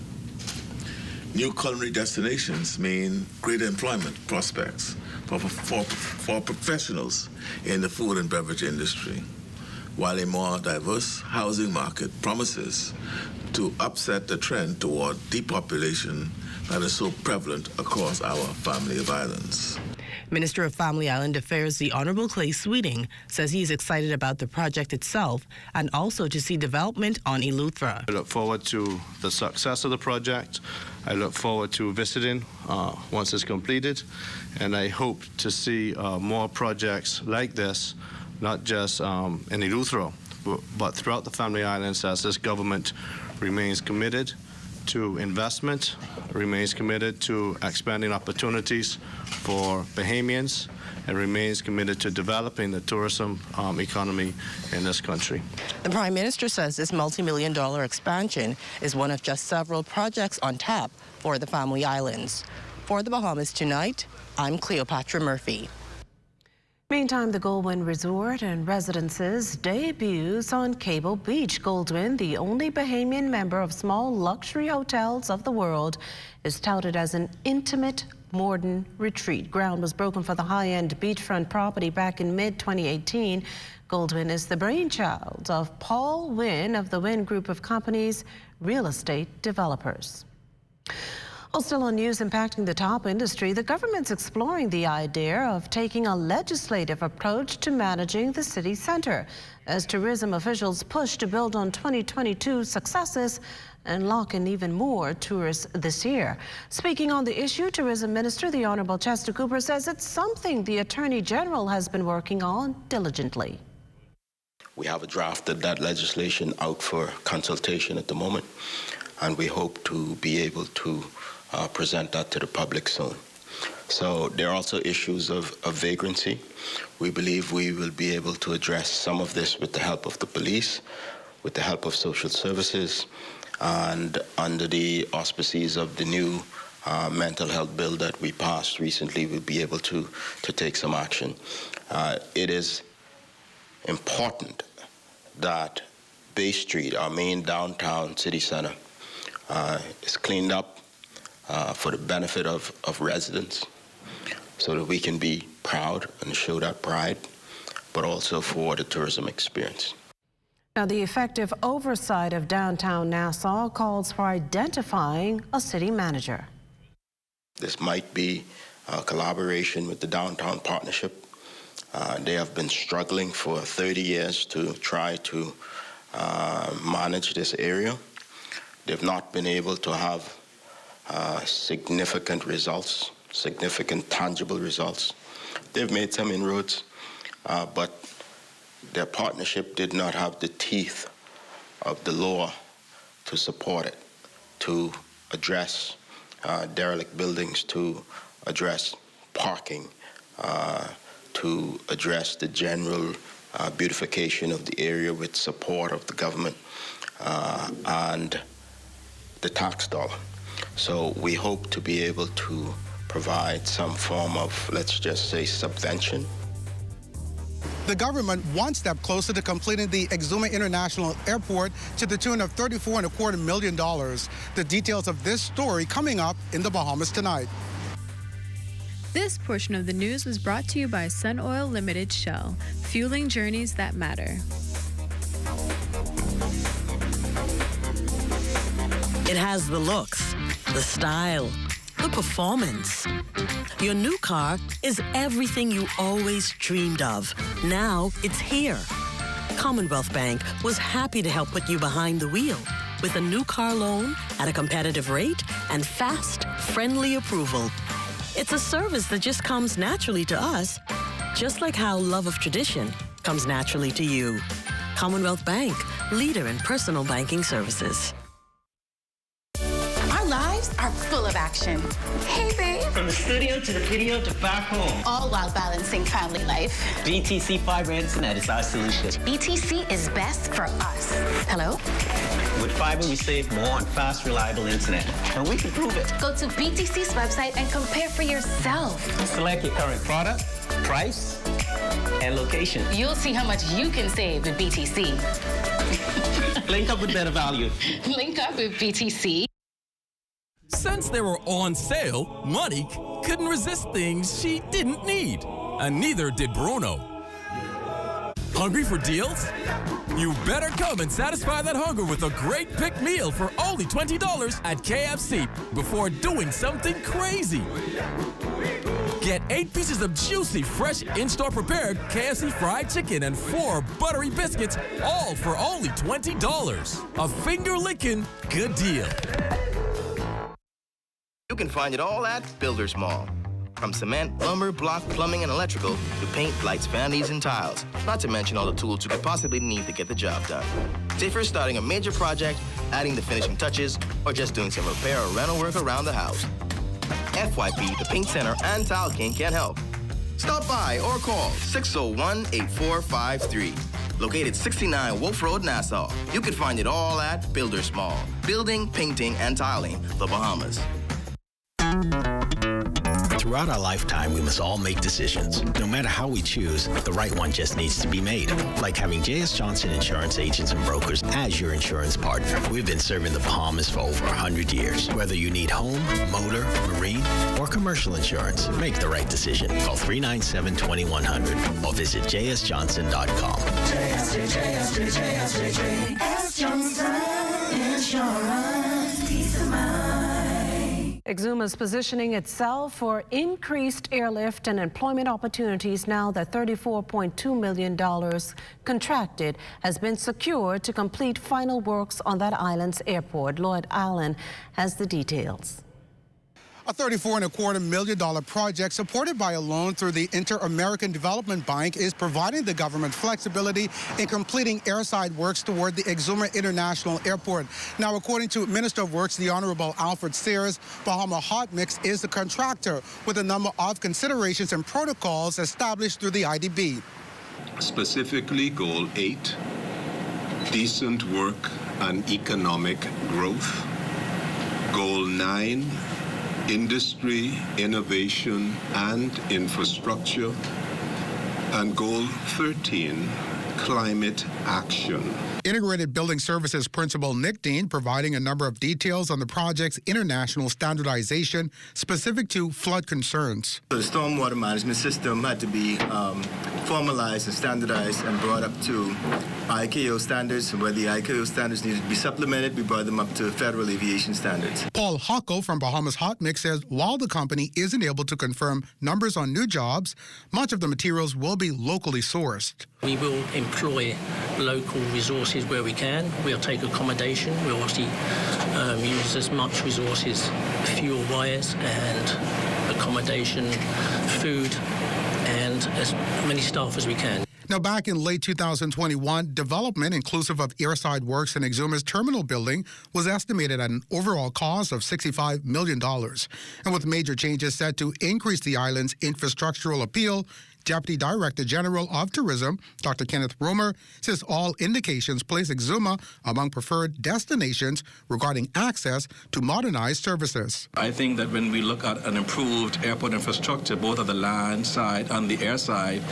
New culinary destinations mean greater employment prospects for professionals in the food and beverage industry, while a more diverse housing market promises to upset the trend toward depopulation that is so prevalent across our family of islands. Minister of Family Island Affairs, the Honorable Clay Sweeting, says he is excited about the project itself and also to see development on Eleuthera. I look forward to the success of the project. I look forward to visiting once it's completed, and I hope to see more projects like this, not just in Eleuthera, but throughout the Family Islands, as this government remains committed to investment, remains committed to expanding opportunities for Bahamians, and remains committed to developing the tourism economy in this country. The Prime Minister says this multi-million-dollar expansion is one of just several projects on tap for the Family Islands. For the Bahamas Tonight, I'm Cleopatra Murphy. Meantime, the Goldwyn Resort and Residences debuts on Cable Beach. Goldwyn, the only Bahamian member of small luxury hotels of the world, is touted as an intimate modern retreat. Ground was broken for the high-end beachfront property back in mid-2018. Goldwyn is the brainchild of Paul Wynn of the Wynn Group of Companies, real estate developers. Well, still on news impacting the top industry, the government's exploring the idea of taking a legislative approach to managing the city center as tourism officials push to build on 2022 successes and lock in even more tourists this year. Speaking on the issue, Tourism Minister the Honorable Chester Cooper says it's something the Attorney General has been working on diligently. We have drafted that legislation out for consultation at the moment, and we hope to be able to present that to the public soon. So there are also issues of vagrancy. We believe we will be able to address some of this with the help of the police, with the help of social services, and under the auspices of the new mental health bill that we passed recently, we'll be able to take some action. It is important that Bay Street, our main downtown city center, is cleaned up for the benefit of residents, so that we can be proud and show that pride, but also for the tourism experience. Now, the effective oversight of downtown Nassau calls for identifying a city manager. This might be a collaboration with the Downtown Partnership. They have been struggling for 30 years to try to manage this area. They've not been able to have significant results, significant tangible results. They've made some inroads, but their partnership did not have the teeth of the law to support it, to address derelict buildings, to address parking, to address the general beautification of the area with support of the government and the tax dollar. So we hope to be able to provide some form of, let's just say, subvention. The government one step closer to completing the Exuma International Airport to the tune of $34.25 million. The details of this story coming up in the Bahamas tonight. This portion of the news was brought to you by Sun Oil Limited Shell, fueling journeys that matter. It has the looks, the style, the performance. Your new car is everything you always dreamed of. Now it's here. Commonwealth Bank was happy to help put you behind the wheel with a new car loan at a competitive rate and fast, friendly approval. It's a service that just comes naturally to us, just like how love of tradition comes naturally to you. Commonwealth Bank, leader in personal banking services. Our lives are full of action. Hey, babe. From the studio to the video to back home. All while balancing family life. BTC Fiber Internet is our solution. BTC is best for us. Hello? With fiber, we save more on fast, reliable internet. And we can prove it. Go to BTC's website and compare for yourself. Select your current product, price, and location. You'll see how much you can save with BTC. Link up with better value. Link up with BTC. Since they were on sale, Monique couldn't resist things she didn't need. And neither did Bruno. Hungry for deals? You better come and satisfy that hunger with a great pick meal for only $20 at KFC before doing something crazy. Get 8 pieces of juicy, fresh, in-store prepared KFC fried chicken and 4 buttery biscuits, all for only $20. A finger-licking good deal. You can find it all at Builders Mall. From cement, lumber, block, plumbing, and electrical to paint, lights, vanities, and tiles. Not to mention all the tools you could possibly need to get the job done. Say if you're starting a major project, adding the finishing touches, or just doing some repair or rental work around the house. FYP, the Paint Center, and Tile King can help. Stop by or call 601-8453. Located 69 Wolf Road, Nassau. You can find it all at Builders Mall. Building, painting, and tiling, the Bahamas. Throughout our lifetime, we must all make decisions. No matter how we choose, the right one just needs to be made. Like having J.S. Johnson Insurance Agents and Brokers as your insurance partner. We've been serving the Bahamas for over 100 years. Whether you need home, motor, marine, or commercial insurance, make the right decision. Call 397-2100 or visit jsjohnson.com. J.S. Johnson Insurance. Peace of mind. Exuma is positioning itself for increased airlift and employment opportunities now that $34.2 million contracted has been secured to complete final works on that island's airport. Lloyd Allen has the details. A $34.25 million project supported by a loan through the Inter-American Development Bank is providing the government flexibility in completing airside works toward the Exuma International Airport. Now, according to Minister of Works, the Honorable Alfred Sears, Bahama Hot Mix is the contractor with a number of considerations and protocols established through the IDB. Specifically, Goal 8, decent work and economic growth. Goal 9, industry, innovation, and infrastructure. And Goal 13, climate action. Integrated Building Services Principal Nick Dean providing a number of details on the project's international standardization specific to flood concerns. The stormwater management system had to be formalized and standardized and brought up to ICAO standards, and where the ICAO standards needed to be supplemented, we brought them up to federal aviation standards. Paul Hucko from Bahamas Hot Mix says while the company isn't able to confirm numbers on new jobs, much of the materials will be locally sourced. We will employ local resources where we can. We'll take accommodation. We'll obviously use as much resources, fuel-wise and accommodation, food, and as many staff as we can. Now, back in late 2021, development inclusive of airside works in Exuma's terminal building was estimated at an overall cost of $65 million. And with major changes set to increase the island's infrastructural appeal, Deputy Director General of Tourism, Dr. Kenneth Romer, says all indications place Exuma among preferred destinations regarding access to modernized services. I think that when we look at an improved airport infrastructure, both at the land side and the air side,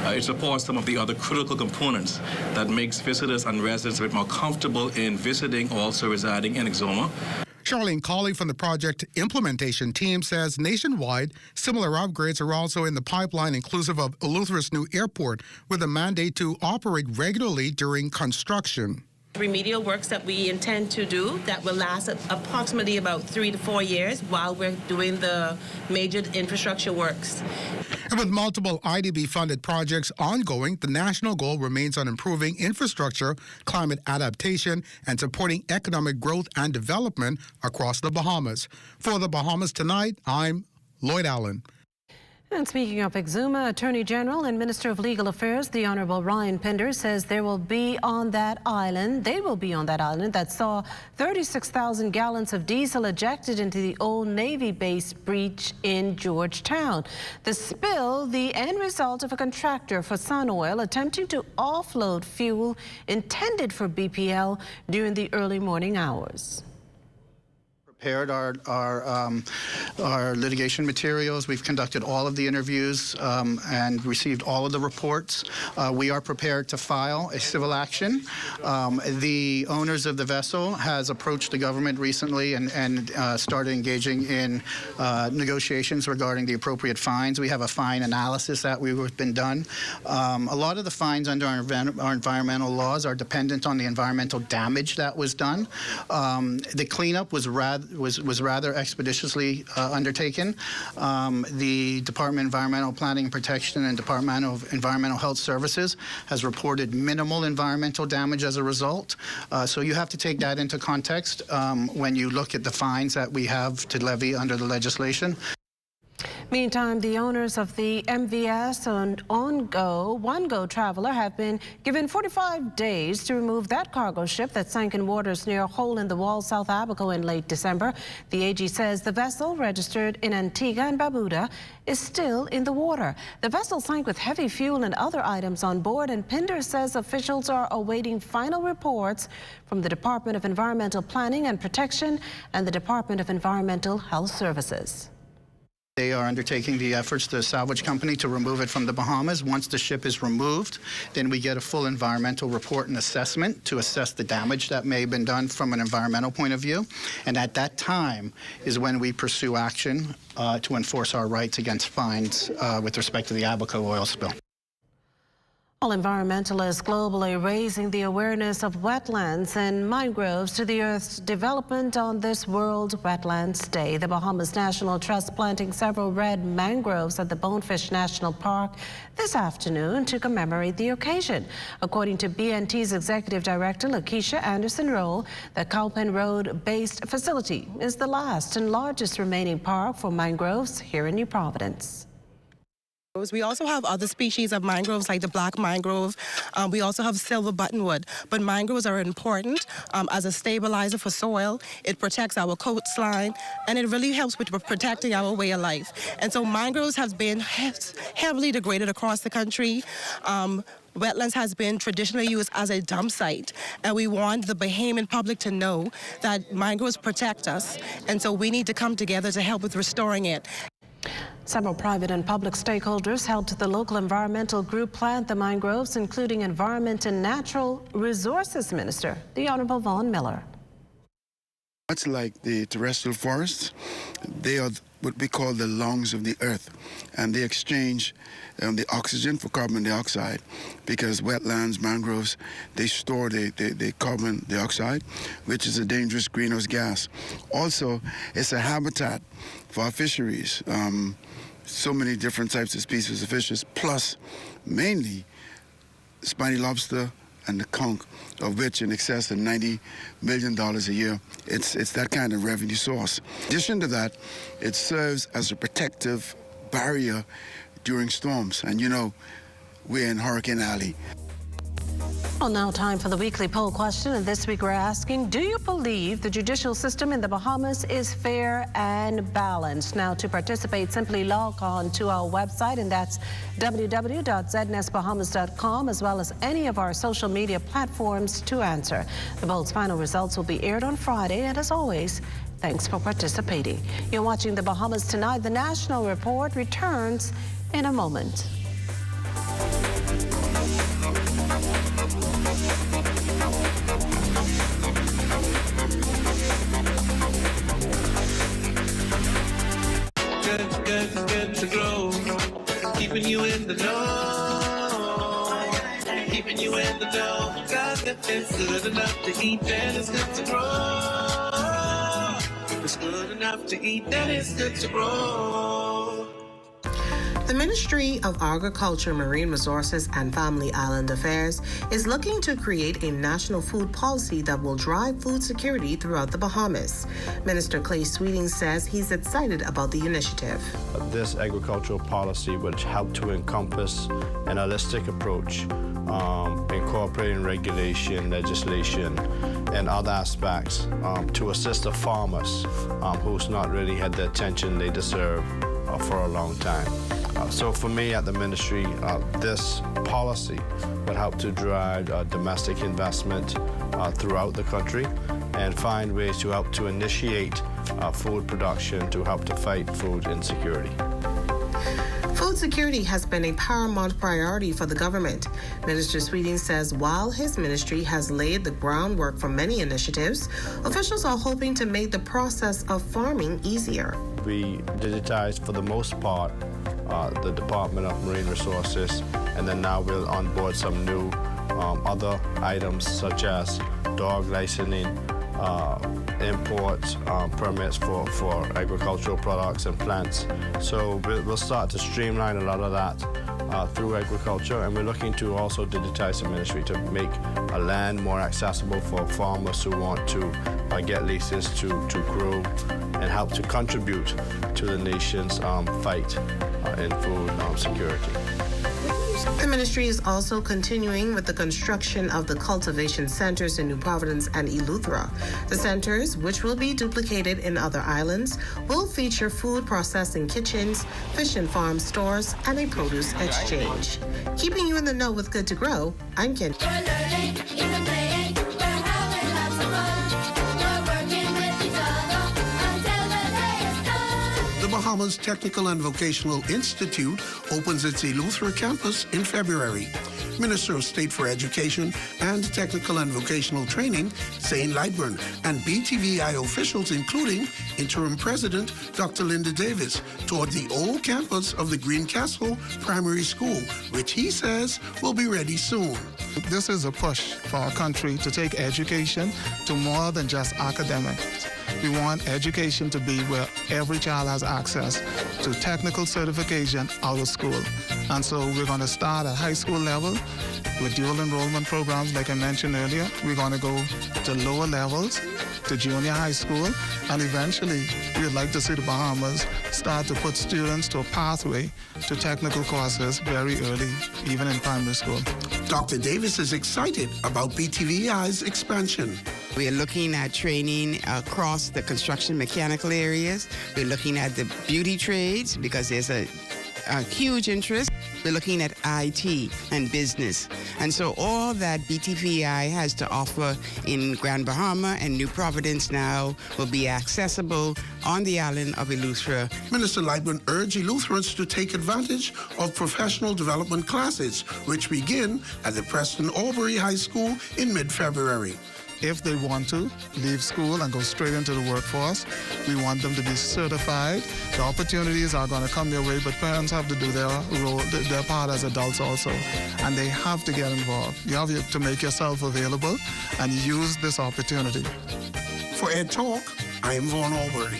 it supports some of the other critical components that makes visitors and residents a bit more comfortable in visiting, also residing in Exuma. Charlene Colley from the project implementation team says nationwide, similar upgrades are also in the pipeline, inclusive of Eleutheris new airport, with a mandate to operate regularly during construction. Remedial works that we intend to do that will last approximately about 3 to 4 years while we're doing the major infrastructure works. And with multiple IDB-funded projects ongoing, the national goal remains on improving infrastructure, climate adaptation, and supporting economic growth and development across the Bahamas. For the Bahamas Tonight, I'm Lloyd Allen. And speaking of Exuma, Attorney General and Minister of Legal Affairs, the Honorable Ryan Pinder, says they will be on that island that saw 36,000 gallons of diesel ejected into the Old Navy base breach in Georgetown. The spill, the end result of a contractor for Sun Oil attempting to offload fuel intended for BPL during the early morning hours. Prepared our litigation materials. We've conducted all of the interviews and received all of the reports. We are prepared to file a civil action. The owners of the vessel has approached the government recently and started engaging in negotiations regarding the appropriate fines. We have a fine analysis that we've been done. A lot of the fines under our environmental laws are dependent on the environmental damage that was done. The cleanup was rather expeditiously undertaken. The Department of Environmental Planning and Protection and Department of Environmental Health Services has reported minimal environmental damage as a result. So you have to take that into context when you look at the fines that we have to levy under the legislation. Meantime, the owners of the MVS and One-Go Traveler have been given 45 days to remove that cargo ship that sank in waters near a hole in the wall, South Abaco, in late December. The AG says the vessel, registered in Antigua and Barbuda, is still in the water. The vessel sank with heavy fuel and other items on board, and Pinder says officials are awaiting final reports from the Department of Environmental Planning and Protection and the Department of Environmental Health Services. They are undertaking the efforts, the salvage company, to remove it from the Bahamas. Once the ship is removed, then we get a full environmental report and assessment to assess the damage that may have been done from an environmental point of view. And at that time is when we pursue action to enforce our rights against fines with respect to the Abaco oil spill. All environmentalists globally raising the awareness of wetlands and mangroves to the Earth's development on this World Wetlands Day. The Bahamas National Trust planting several red mangroves at the Bonefish National Park this afternoon to commemorate the occasion. According to BNT's Executive Director, Lakeisha Anderson-Roll, the Cowpen Road-based facility is the last and largest remaining park for mangroves here in New Providence. We also have other species of mangroves like the black mangrove. We also have silver buttonwood. But mangroves are important as a stabilizer for soil. It protects our coastline, and it really helps with protecting our way of life. And so mangroves have been heavily degraded across the country. Wetlands has been traditionally used as a dump site, and we want the Bahamian public to know that mangroves protect us, and so we need to come together to help with restoring it. Several private and public stakeholders helped the local environmental group plant the mangroves, including Environment and Natural Resources Minister, the Honorable Vaughn Miller. Much like the terrestrial forests, they are what we call the lungs of the earth, and they exchange the oxygen for carbon dioxide, because wetlands, mangroves, they store the carbon dioxide, which is a dangerous greenhouse gas. Also, it's a habitat for our fisheries. So many different types of species of fishes, plus mainly spiny lobster and the conch, of which in excess of $90 million a year. It's that kind of revenue source. In addition to that, it serves as a protective barrier during storms. And you know, we're in Hurricane Alley. Well, now time for the weekly poll question, and this week we're asking, do you believe the judicial system in the Bahamas is fair and balanced? Now, to participate, simply log on to our website, and that's www.znesbahamas.com, as well as any of our social media platforms to answer. The poll's final results will be aired on Friday, and as always, thanks for participating. You're watching The Bahamas Tonight. The National Report returns in a moment. Good to go. Keeping you in the know. Keeping you in the know. God, it's good enough to eat, then it's good to grow. If it's good enough to eat, then it's good to grow. The Ministry of Agriculture, Marine Resources and Family Island Affairs is looking to create a national food policy that will drive food security throughout the Bahamas. Minister Clay Sweeting says he's excited about the initiative. This agricultural policy would help to encompass an holistic approach, incorporating regulation, legislation, and other aspects to assist the farmers who's not really had the attention they deserve for a long time. So for me at the ministry, this policy would help to drive domestic investment throughout the country and find ways to help to initiate food production to help to fight food insecurity. Food security has been a paramount priority for the government. Minister Sweeting says while his ministry has laid the groundwork for many initiatives, officials are hoping to make the process of farming easier. We digitized, for the most part, the Department of Marine Resources, and then now we'll onboard some new other items such as dog licensing, import permits for agricultural products and plants. So we'll start to streamline a lot of that through agriculture, and we're looking to also digitize the ministry to make a land more accessible for farmers who want to get leases to grow and help to contribute to the nation's fight in food security. The ministry is also continuing with the construction of the cultivation centers in New Providence and Eleuthera. The centers, which will be duplicated in other islands, will feature food processing kitchens, fish and farm stores, and a produce exchange. Keeping you in the know with Good to Grow, I'm Ken. The Bahamas Technical and Vocational Institute opens its Eleuthera campus in February. Minister of State for Education and Technical and Vocational Training, Zane Lightburn, and BTVI officials, including Interim President Dr. Linda Davis, toured the old campus of the Green Castle Primary School, which he says will be ready soon. This is a push for our country to take education to more than just academics. We want education to be where every child has access to technical certification out of school. And so we're going to start at high school level with dual enrollment programs like I mentioned earlier. We're going to go to lower levels, to junior high school, and eventually we'd like to see the Bahamas start to put students to a pathway to technical courses very early, even in primary school. Dr. Davis is excited about BTVI's expansion. We are looking at training across the construction mechanical areas. We're looking at the beauty trades because there's a huge interest. We're looking at IT and business. And so all that BTVI has to offer in Grand Bahama and New Providence now will be accessible on the island of Eleuthera. Minister Lightman urged Eleutherans to take advantage of professional development classes, which begin at the Preston Albury High School in mid-February. If they want to leave school and go straight into the workforce, we want them to be certified. The opportunities are going to come your way, but parents have to do their role, their part as adults also, and they have to get involved. You have to make yourself available and use this opportunity. For Ed Talk, I am Vaughn Albury.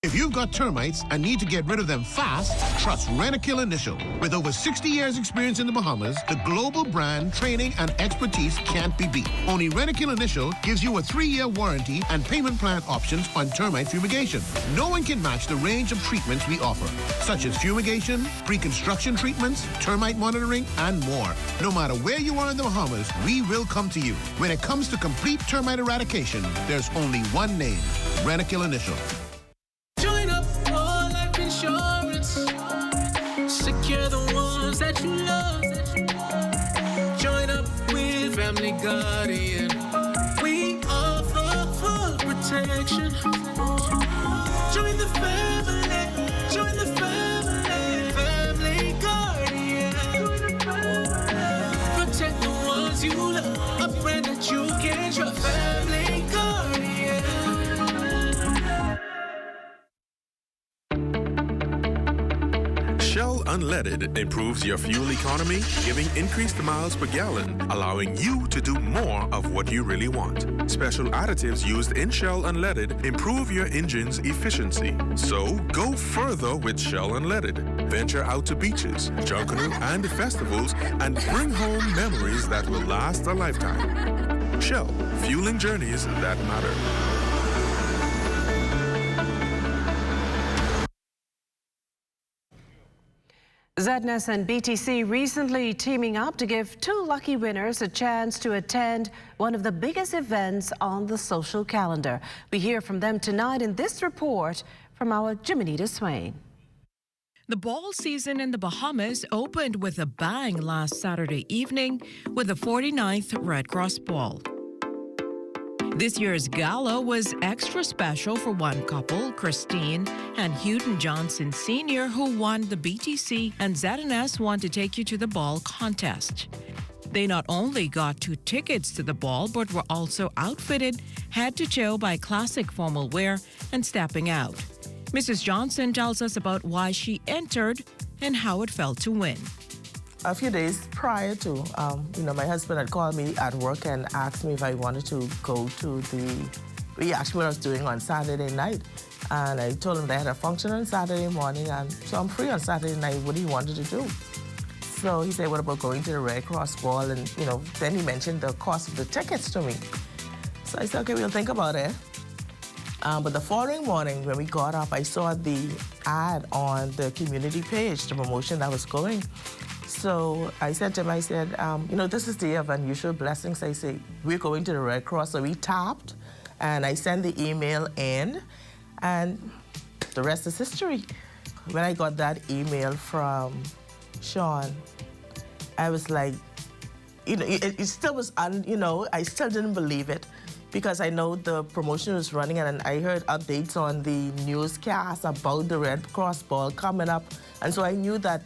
If you've got termites and need to get rid of them fast, trust Rentokil Initial. With over 60 years experience in the Bahamas, the global brand, training, and expertise can't be beat. Only Rentokil Initial gives you a 3-year warranty and payment plan options on termite fumigation. No one can match the range of treatments we offer, such as fumigation, pre-construction treatments, termite monitoring, and more. No matter where you are in the Bahamas, we will come to you. When it comes to complete termite eradication, there's only one name, Rentokil Initial. Join up for life insurance. Secure the ones that you love. Join up with Family Guardian. We offer full protection. Join the family. Join the family. Family Guardian. Protect the ones you love. A friend that you can trust. Family Guardian. Shell Unleaded improves your fuel economy, giving increased miles per gallon, allowing you to do more of what you really want. Special additives used in Shell Unleaded improve your engine's efficiency. So go further with Shell Unleaded. Venture out to beaches, Junkanoo, and festivals and bring home memories that will last a lifetime. Shell, fueling journeys that matter. ZNES and BTC recently teaming up to give 2 lucky winners a chance to attend one of the biggest events on the social calendar. We hear from them tonight in this report from our Jiminita Swain. The ball season in the Bahamas opened with a bang last Saturday evening with the 49th Red Cross Ball. This year's gala was extra special for one couple, Christine and Houghton Johnson Sr., who won the BTC, and ZNS won to take you to the ball contest. They not only got 2 tickets to the ball, but were also outfitted head to toe by classic formal wear and stepping out. Mrs. Johnson tells us about why she entered and how it felt to win. A few days prior to, my husband had called me at work and asked me if I wanted to go to he asked me what I was doing on Saturday night. And I told him that I had a function on Saturday morning, and so I'm free on Saturday night. What do you want to do? So he said, what about going to the Red Cross Ball? And, then he mentioned the cost of the tickets to me. So I said, okay, we'll think about it. But the following morning, when we got up, I saw the ad on the community page, the promotion that was going. So I said to him, this is the year of unusual blessings. I say, we're going to the Red Cross. So we tapped, and I sent the email in, and the rest is history. When I got that email from Sean, I was like, it still was, I still didn't believe it, because I know the promotion was running, and I heard updates on the newscast about the Red Cross Ball coming up. And so I knew that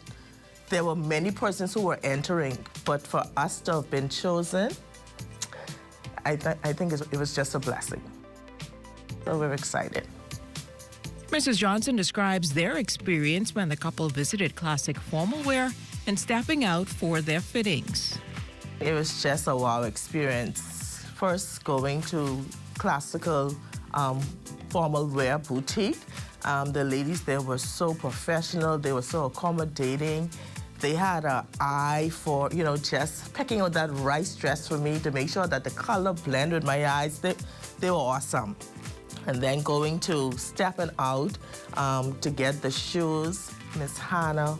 there were many persons who were entering, but for us to have been chosen, I think it was just a blessing. So we're excited. Mrs. Johnson describes their experience when the couple visited classic formal wear and stepping out for their fittings. It was just a wow experience. First, going to classical formal wear boutique. The ladies there were so professional. They were so accommodating. They had an eye for, just picking out that right dress for me to make sure that the color blended with my eyes. They were awesome. And then going to stepping out to get the shoes, Miss Hannah,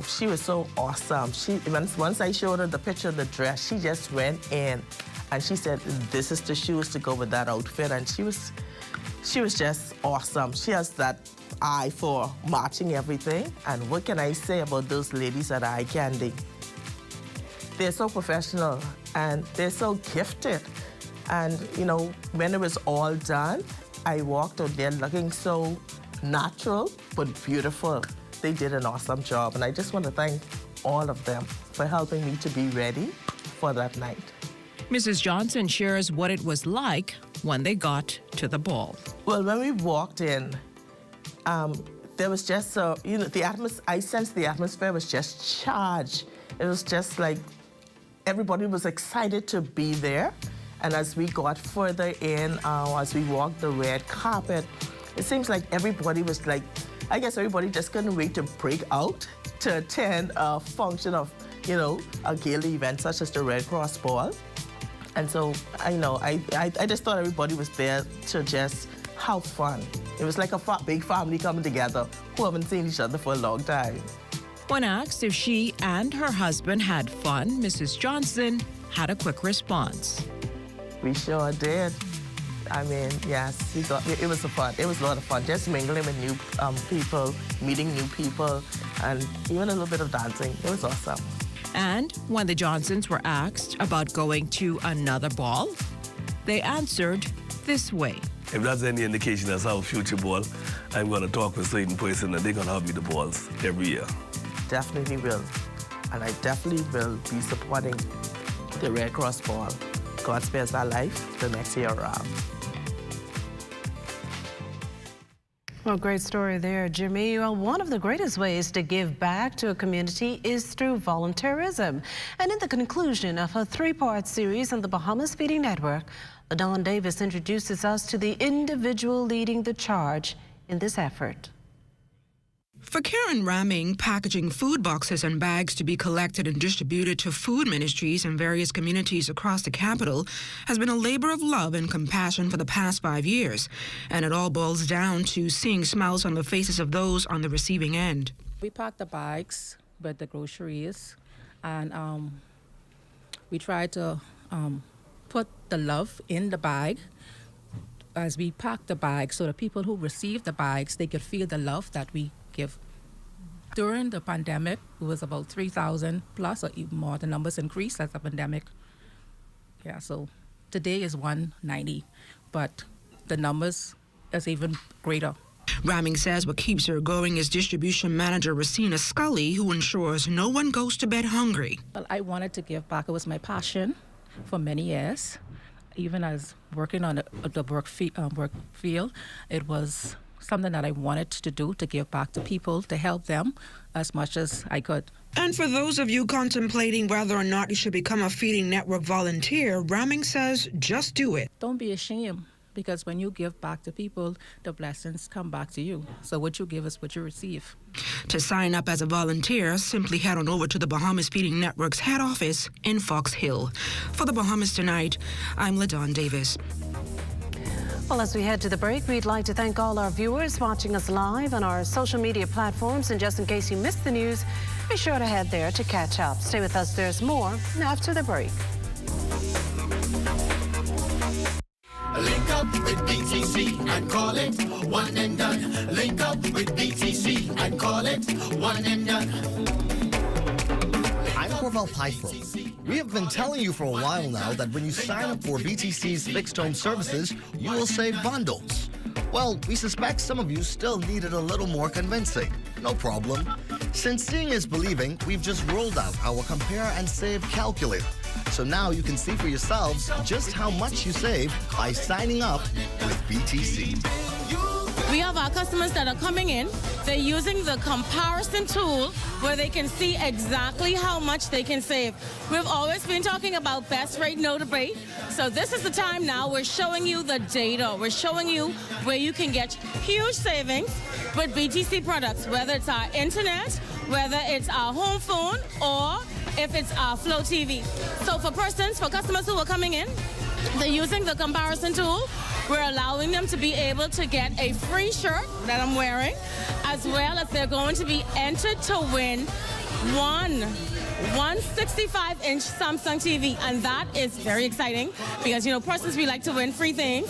she was so awesome. Once I showed her the picture of the dress, she just went in. And she said, this is the shoes to go with that outfit. And she was just awesome. She has that eye for matching everything. And what can I say about those ladies at Eye Candy? They're so professional and they're so gifted. And, you know, when it was all done, I walked out there looking so natural but beautiful. They did an awesome job. And I just want to thank all of them for helping me to be ready for that night. Mrs. Johnson shares what it was like when they got to the ball. Well, when we walked in, there was just I sensed the atmosphere was just charged. It was just like everybody was excited to be there. And as we got further in, as we walked the red carpet, it seems like everybody was like, I guess everybody just couldn't wait to break out to attend a function of, you know, a gala event such as the Red Cross Ball. And so, I just thought everybody was there to just have fun. It was like a big family coming together who haven't seen each other for a long time. When asked if she and her husband had fun, Mrs. Johnson had a quick response. We sure did. I mean, yes, it was fun. It was a lot of fun, just mingling with new people, meeting new people, and even a little bit of dancing. It was awesome. And when the Johnsons were asked about going to another ball, they answered this way. If that's any indication as our future ball, I'm going to talk with certain person and they're going to have me the balls every year. Definitely will. And I definitely will be supporting the Red Cross Ball. God spares our life the next year around. Well, great story there, Jimmy. Well, one of the greatest ways to give back to a community is through volunteerism. And in the conclusion of her three-part series on the Bahamas Feeding Network, LaDawn Davis introduces us to the individual leading the charge in this effort. For Karen Ramming, packaging food boxes and bags to be collected and distributed to food ministries in various communities across the capital has been a labor of love and compassion for the past 5 years. And it all boils down to seeing smiles on the faces of those on the receiving end. We pack the bags with the groceries, and we try to put the love in the bag as we pack the bag so the people who receive the bags, they could feel the love that we give. During the pandemic, it was about 3,000 plus or even more. The numbers increased as the pandemic. Yeah, so today is 190, but the numbers is even greater. Ramming says what keeps her going is distribution manager Racina Scully, who ensures no one goes to bed hungry. Well, I wanted to give back. It was my passion for many years. Even as working on the work field, it was something that I wanted to do, to give back to people, to help them as much as I could. And for those of you contemplating whether or not you should become a Feeding Network volunteer, Ramming says just do it. Don't be ashamed, because when you give back to people, the blessings come back to you. So what you give is what you receive. To sign up as a volunteer, simply head on over to the Bahamas Feeding Network's head office in Fox Hill. For the Bahamas Tonight, I'm LaDawn Davis. Well, as we head to the break, we'd like to thank all our viewers watching us live on our social media platforms. And just in case you missed the news, be sure to head there to catch up. Stay with us. There's more after the break. Link up with BTC and call it one and done. Link up with BTC and call it one and done. I'm Corval Pyfro. We have been telling you for a while now that when you sign up for BTC's fixed home services, you will save bundles. Well, we suspect some of you still needed a little more convincing. No problem. Since seeing is believing, we've just rolled out our Compare and Save calculator. So now you can see for yourselves just how much you save by signing up with BTC. We have our customers that are coming in. They're using the comparison tool where they can see exactly how much they can save. We've always been talking about best rate notably. So this is the time now. We're showing you the data. We're showing you where you can get huge savings with BTC products, whether it's our internet, whether it's our home phone, or if it's our Flow TV. So for customers who are coming in, they're using the comparison tool. We're allowing them to be able to get a free shirt that I'm wearing, as well as they're going to be entered to win one one 65-inch Samsung TV, and that is very exciting because, persons, we like to win free things.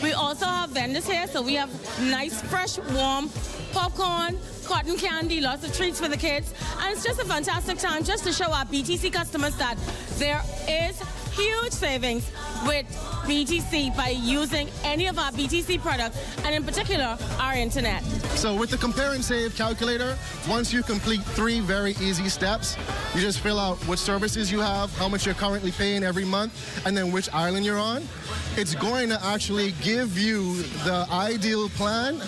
We also have vendors here, so we have nice, fresh, warm popcorn, cotton candy, lots of treats for the kids, and it's just a fantastic time just to show our BTC customers that there is huge savings with BTC by using any of our BTC products, and in particular, our internet. So with the Compare and Save calculator, once you complete 3 very easy steps, you just fill out what services you have, how much you're currently paying every month, and then which island you're on. It's going to actually give you the ideal plan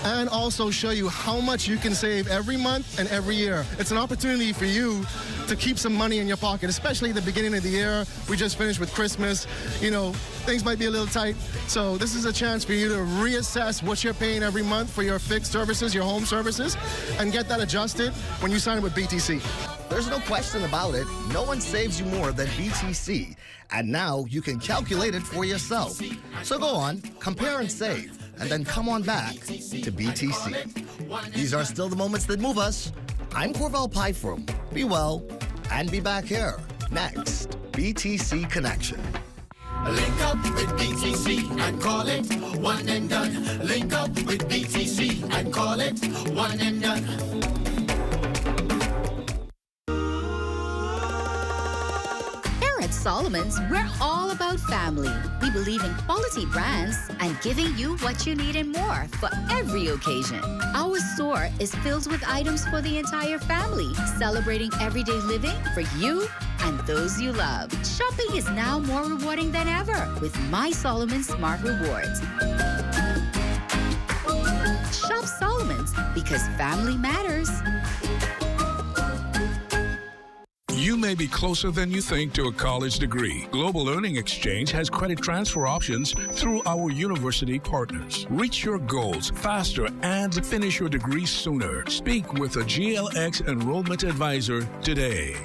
and also show you how much you can save every month and every year. It's an opportunity for you to keep some money in your pocket, especially at the beginning of the year. We just finished with Christmas. Things might be a little tight. So this is a chance for you to reassess what you're paying every month for your fixed services, your home services, and get that adjusted when you sign up with BTC. There's no question about it. No one saves you more than BTC. And now you can calculate it for yourself. So go on, compare and save, and then come on back to BTC. These are still the moments that move us. I'm Corval Pyfrom. Be well and be back here. Next, BTC Connection. Link up with BTC and call it one and done. Link up with BTC and call it one and done. At Solomon's, we're all about family. We believe in quality brands and giving you what you need and more for every occasion. Our store is filled with items for the entire family, celebrating everyday living for you and those you love. Shopping is now more rewarding than ever with My Solomon Smart Rewards. Shop Solomon's because family matters. You may be closer than you think to a college degree. Global Learning Exchange has credit transfer options through our university partners. Reach your goals faster and finish your degree sooner. Speak with a GLX enrollment advisor today.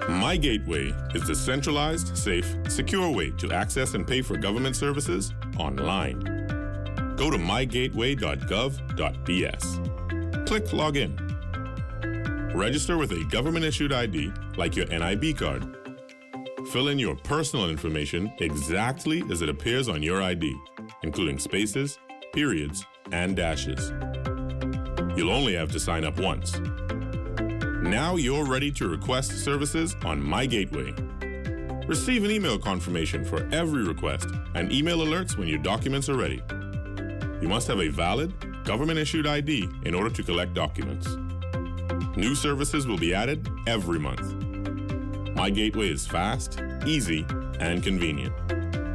My Gateway is the centralized, safe, secure way to access and pay for government services online. Go to mygateway.gov.bs. Click Login. Register with a government-issued ID, like your NIB card. Fill in your personal information exactly as it appears on your ID, including spaces, periods, and dashes. You'll only have to sign up once. Now you're ready to request services on My Gateway. Receive an email confirmation for every request and email alerts when your documents are ready. You must have a valid, government-issued ID in order to collect documents. New services will be added every month. My Gateway is fast, easy, and convenient.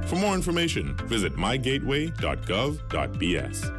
For more information, visit mygateway.gov.bs.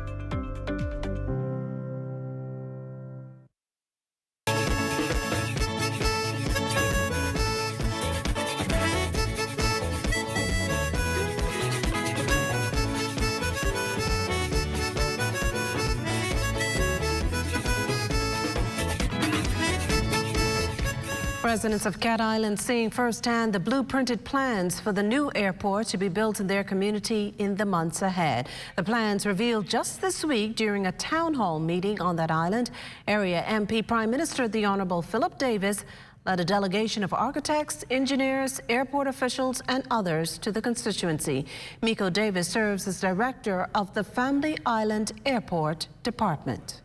Residents of Cat Island seeing firsthand the blueprinted plans for the new airport to be built in their community in the months ahead. The plans revealed just this week during a town hall meeting on that island. Area MP Prime Minister the Honourable Philip Davis led a delegation of architects, engineers, airport officials and others to the constituency. Miko Davis serves as director of the Family Island Airport Department.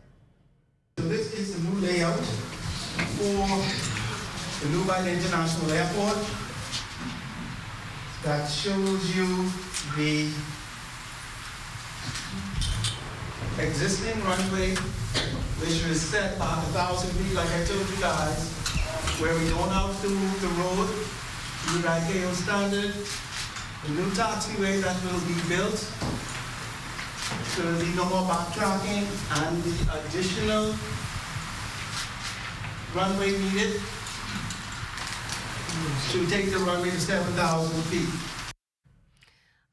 So this is the new layout for the New Island International Airport that shows you the existing runway, which was set back 1,000 feet, like I told you guys, where we don't have to move the road to the ICAO standard. The new taxiway that will be built, so there will be no more backtracking, and the additional runway needed to take the runway to 7,000 feet.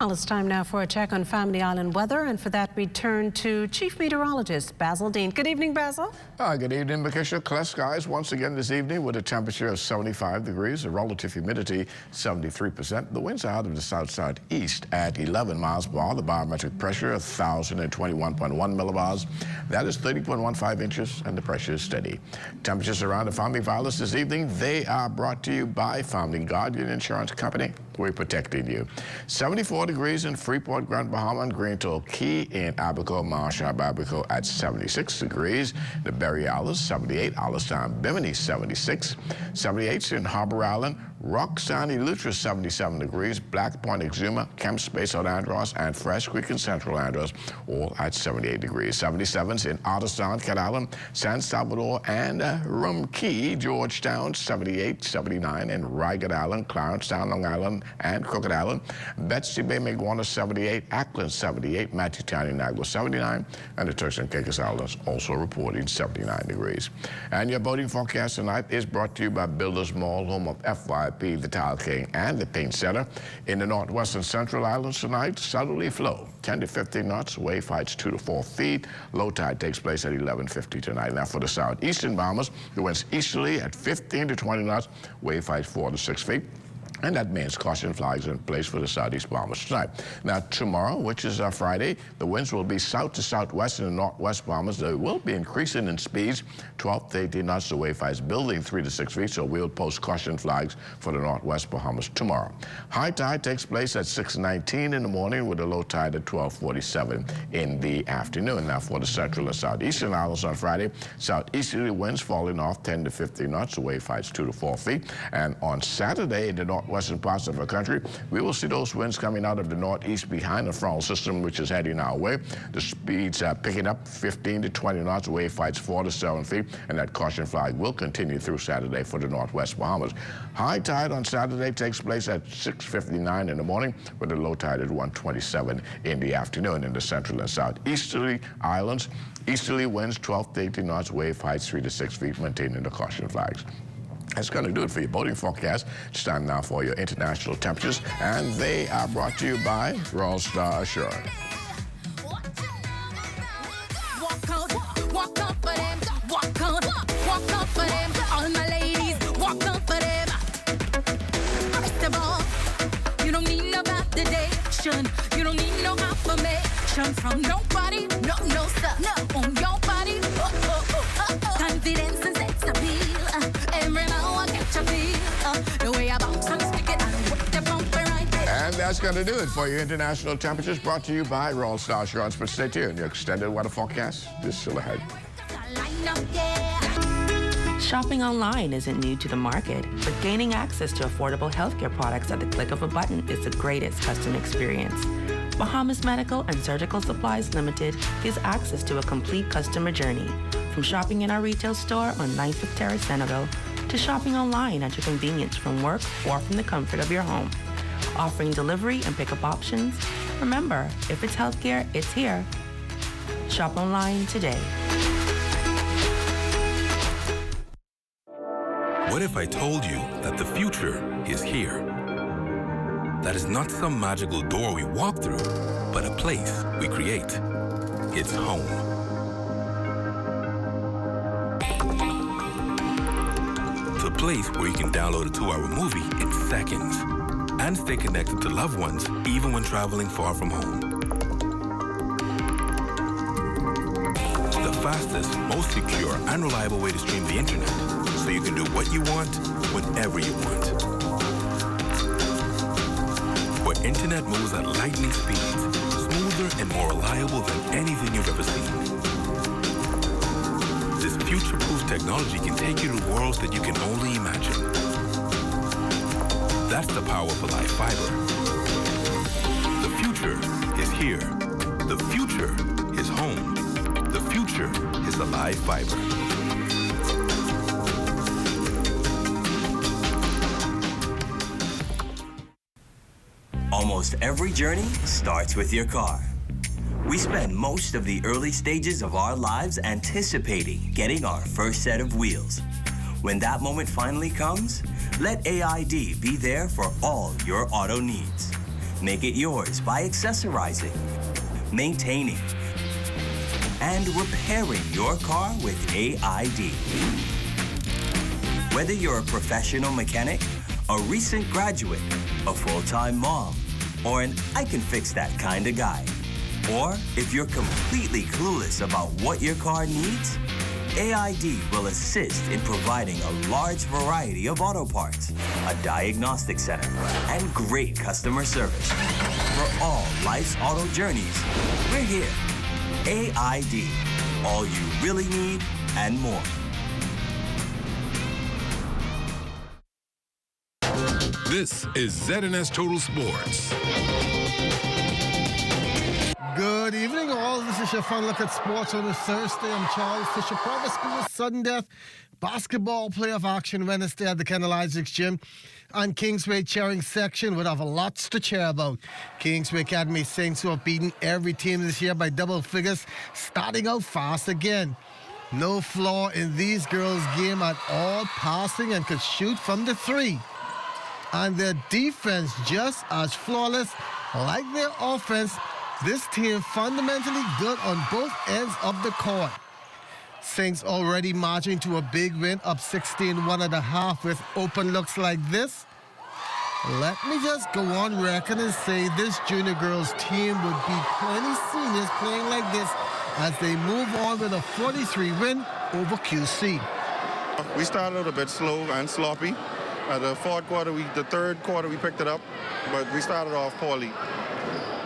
Well, it's time now for a check on Family Island weather, and for that we turn to Chief Meteorologist Basil Dean. Good evening, Basil. Good evening, Patricia. Clear skies once again this evening with a temperature of 75 degrees, a relative humidity 73%. The winds are out of the south-southeast at 11 miles per hour. The barometric pressure 1,021.1 millibars. That is 30.15 inches, and the pressure is steady. Temperatures around the family violence this evening, they are brought to you by Family Guardian Insurance Company. We're protecting you. 74 degrees in Freeport, Grand Bahama, and Greentoll Key. In Abaco, Marshall, Abaco at 76 degrees. The Berry Islands, 78. Alistown, Bimini, 76. 78 in Harbor Island. Rockstown, Eleuthera, 77 degrees. Black Point, Exuma, Kemp Space out Andros, and Fresh Creek in Central Andros, all at 78 degrees. 77s in Otterstown, Cat Island, San Salvador, and Rum Key, Georgetown, 78, 79 in Ragged Island, Clarencetown, Long Island, and Crooked Island. Betsy Bay, Maguana, 78. Ackland, 78. Matthewtown, Inagua, 79. And the Turks and Caicos Islands also reporting 79 degrees. And your boating forecast tonight is brought to you by Builders Mall, home of FYP, the Tile King, and the Paint Center. In the northwest and central islands tonight, southerly flow, 10 to 15 knots, wave heights 2 to 4 feet. Low tide takes place at 11:50 tonight. Now for the southeastern Bahamas, the winds easterly at 15 to 20 knots, wave heights 4 to 6 feet. And that means caution flags in place for the southeast Bahamas tonight. Now, tomorrow, which is Friday, the winds will be south to southwest in the northwest Bahamas. They will be increasing in speeds, 12 to 18 knots. The wave heights building 3 to 6 feet, so we'll post caution flags for the northwest Bahamas tomorrow. High tide takes place at 6:19 in the morning with a low tide at 12:47 in the afternoon. Now, for the central and southeastern islands on Friday, southeasterly winds falling off 10 to 15 knots. The wave heights 2 to 4 feet. And on Saturday, in the northwestern parts of our country, we will see those winds coming out of the northeast behind the frontal system, which is heading our way. The speeds are picking up 15 to 20 knots, wave heights 4 to 7 feet, and that caution flag will continue through Saturday for the northwest Bahamas. High tide on Saturday takes place at 6:59 in the morning with a low tide at 1:27 in the afternoon. In the central and southeasterly islands, easterly winds 12 to 18 knots, wave heights 3 to 6 feet, maintaining the caution flags. That's going to do it for your boating forecast. It's time now for your international temperatures, and they are brought to you by Royal Star Assurance. Walk out for them, walk out for them. All my ladies, walk out for them. First of all, you don't need no validation. You don't need no affirmation from nobody. No, sir. No, on your body. Confidence and sex appeal. Every now I get you feel the way I bounce and stick it and whip the bumper right there. And that's going to do it for your international temperatures, brought to you by Royal Star Assurance. But stay tuned. Your extended weather forecast is still ahead. Shopping online isn't new to the market, but gaining access to affordable healthcare products at the click of a button is the greatest customer experience. Bahamas Medical and Surgical Supplies Limited gives access to a complete customer journey, from shopping in our retail store on 9th Terrace, Centerville, to shopping online at your convenience from work or from the comfort of your home. Offering delivery and pickup options. Remember, if it's healthcare, it's here. Shop online today. What if I told you that the future is here? That is not some magical door we walk through, but a place we create. It's home. The place where you can download a 2-hour movie in seconds and stay connected to loved ones even when traveling far from home. The fastest, most secure, and reliable way to stream the internet, so you can do what you want, whenever you want. Where internet moves at lightning speeds, smoother and more reliable than anything you've ever seen. This future-proof technology can take you to worlds that you can only imagine. That's the power of Alive Fiber. The future is here. The future is home. The future is Alive Fiber. Almost every journey starts with your car. We spend most of the early stages of our lives anticipating getting our first set of wheels. When that moment finally comes, let AID be there for all your auto needs. Make it yours by accessorizing, maintaining, and repairing your car with AID. Whether you're a professional mechanic, a recent graduate, a full-time mom, or an I can fix that kind of guy, or if you're completely clueless about what your car needs, AID will assist in providing a large variety of auto parts, a diagnostic center, and great customer service. For all life's auto journeys, we're here. AID, all you really need and more. This is ZNS Total Sports. Good evening, all. This is your fun look at sports on a Thursday. I'm Charles Fisher. Private school sudden death. Basketball playoff action Wednesday at the Kennel Isaacs Gym. And Kingsway cheering section would have lots to cheer about. Kingsway Academy Saints who have beaten every team this year by double figures, starting out fast again. No flaw in these girls' game at all, passing and could shoot from the three. And their defense just as flawless like their offense. This team fundamentally good on both ends of the court. Saints already marching to a big win, up 16-1 at the half with open looks like this. Let me just go on record and say this junior girls team would be plenty seniors playing like this as they move on with a 43 win over QC. We started out a bit slow and sloppy. The third quarter we picked it up, but we started off poorly.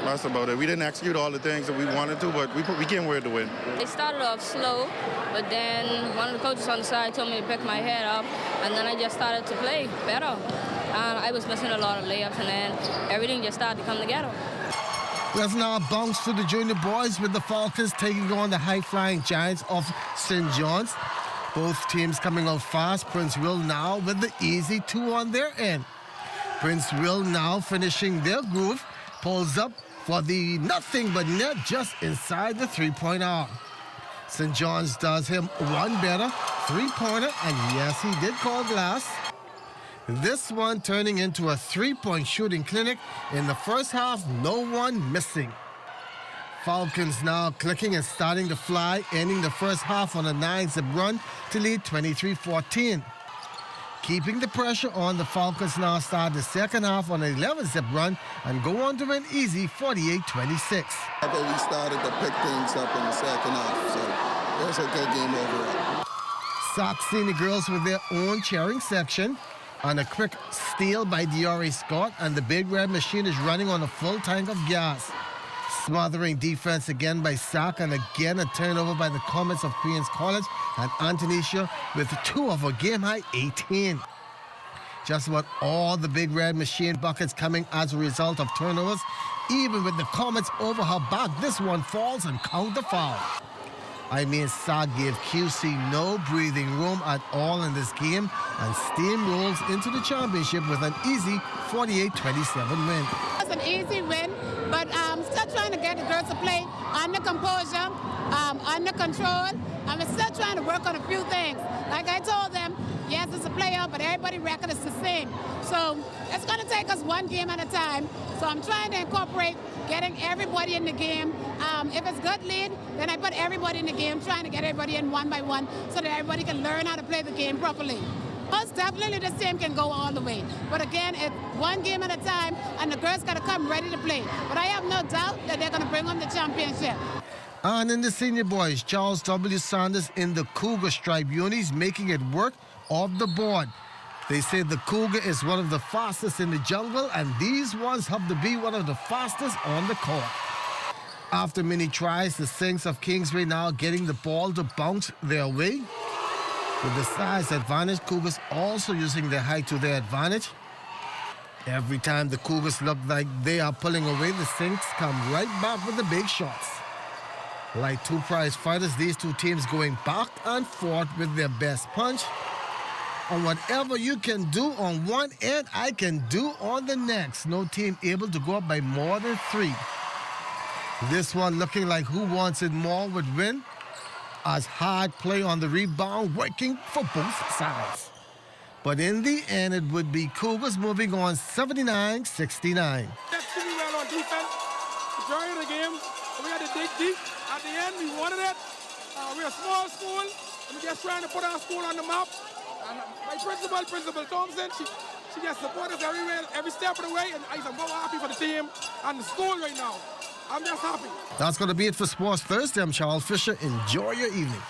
That's about it. We didn't execute all the things that we wanted to, but we came away to win. They started off slow, but then one of the coaches on the side told me to pick my head up, and then I just started to play better. And I was missing a lot of layups, and then everything just started to come together. Let's now bounce to the junior boys with the Falcons taking on the high-flying Giants of St. John's. Both teams coming out fast. Prince Will now with the easy two on their end. Prince Will now finishing their groove, pulls up for the nothing but net just inside the three-point arc. St. John's does him one better, three-pointer, and yes, he did call glass. This one turning into a three-point shooting clinic. In the first half, no one missing. Falcons now clicking and starting to fly, ending the first half on a 9-zip run to lead 23-14. Keeping the pressure on, the Falcons now start the second half on an 11-zip run and go on to win easy 48-26. I thought we started to pick things up in the second half, so it was a good game overall. Sac Senior girls with their own cheering section. On a quick steal by Diori Scott, and the Big Red Machine is running on a full tank of gas. Smothering defense again by Sac, and again a turnover by the Comets of Queens College and Antonisha with two of a game-high 18. Just about all the Big Red Machine buckets coming as a result of turnovers. Even with the Comets over her back, this one falls and count the foul. I mean, Sac gave QC no breathing room at all in this game and steamrolls into the championship with an easy 48-27 win. It's an easy win, but still trying to get the girls to play under composure, under control. I'm still trying to work on a few things. Like I told them, yes, it's a playoff, but everybody's record is the same. So it's going to take us one game at a time. So I'm trying to incorporate getting everybody in the game. If it's good lead, then I put everybody in the game, trying to get everybody in one by one so that everybody can learn how to play the game properly. Most definitely this team can go all the way. But again, it's one game at a time, and the girls got to come ready to play. But I have no doubt that they're going to bring home the championship. And in the senior boys, Charles W. Sanders in the Cougar stripe unis making it work off the board. They say the Cougar is one of the fastest in the jungle, and these ones have to be one of the fastest on the court. After many tries, the Saints of Kingsway now getting the ball to bounce their way. With the size advantage, Cougars also using their height to their advantage. Every time the Cougars look like they are pulling away, the Saints come right back with the big shots. Like two prize fighters, these two teams going back and forth with their best punch. And whatever you can do on one end, I can do on the next. No team able to go up by more than 3. This one looking like who wants it more would win, as hard play on the rebound working for both sides. But in the end, it would be Cougars moving on 79-69. defense, majority of the game. We had to dig deep. At the end, we wanted it. We're a small school, and we're just trying to put our school on the map. And my Principal Thompson, she just supports us everywhere, every step of the way, and I'm so happy for the team and the school right now. I'm just happy. That's going to be it for Sports Thursday. I'm Charles Fisher. Enjoy your evening.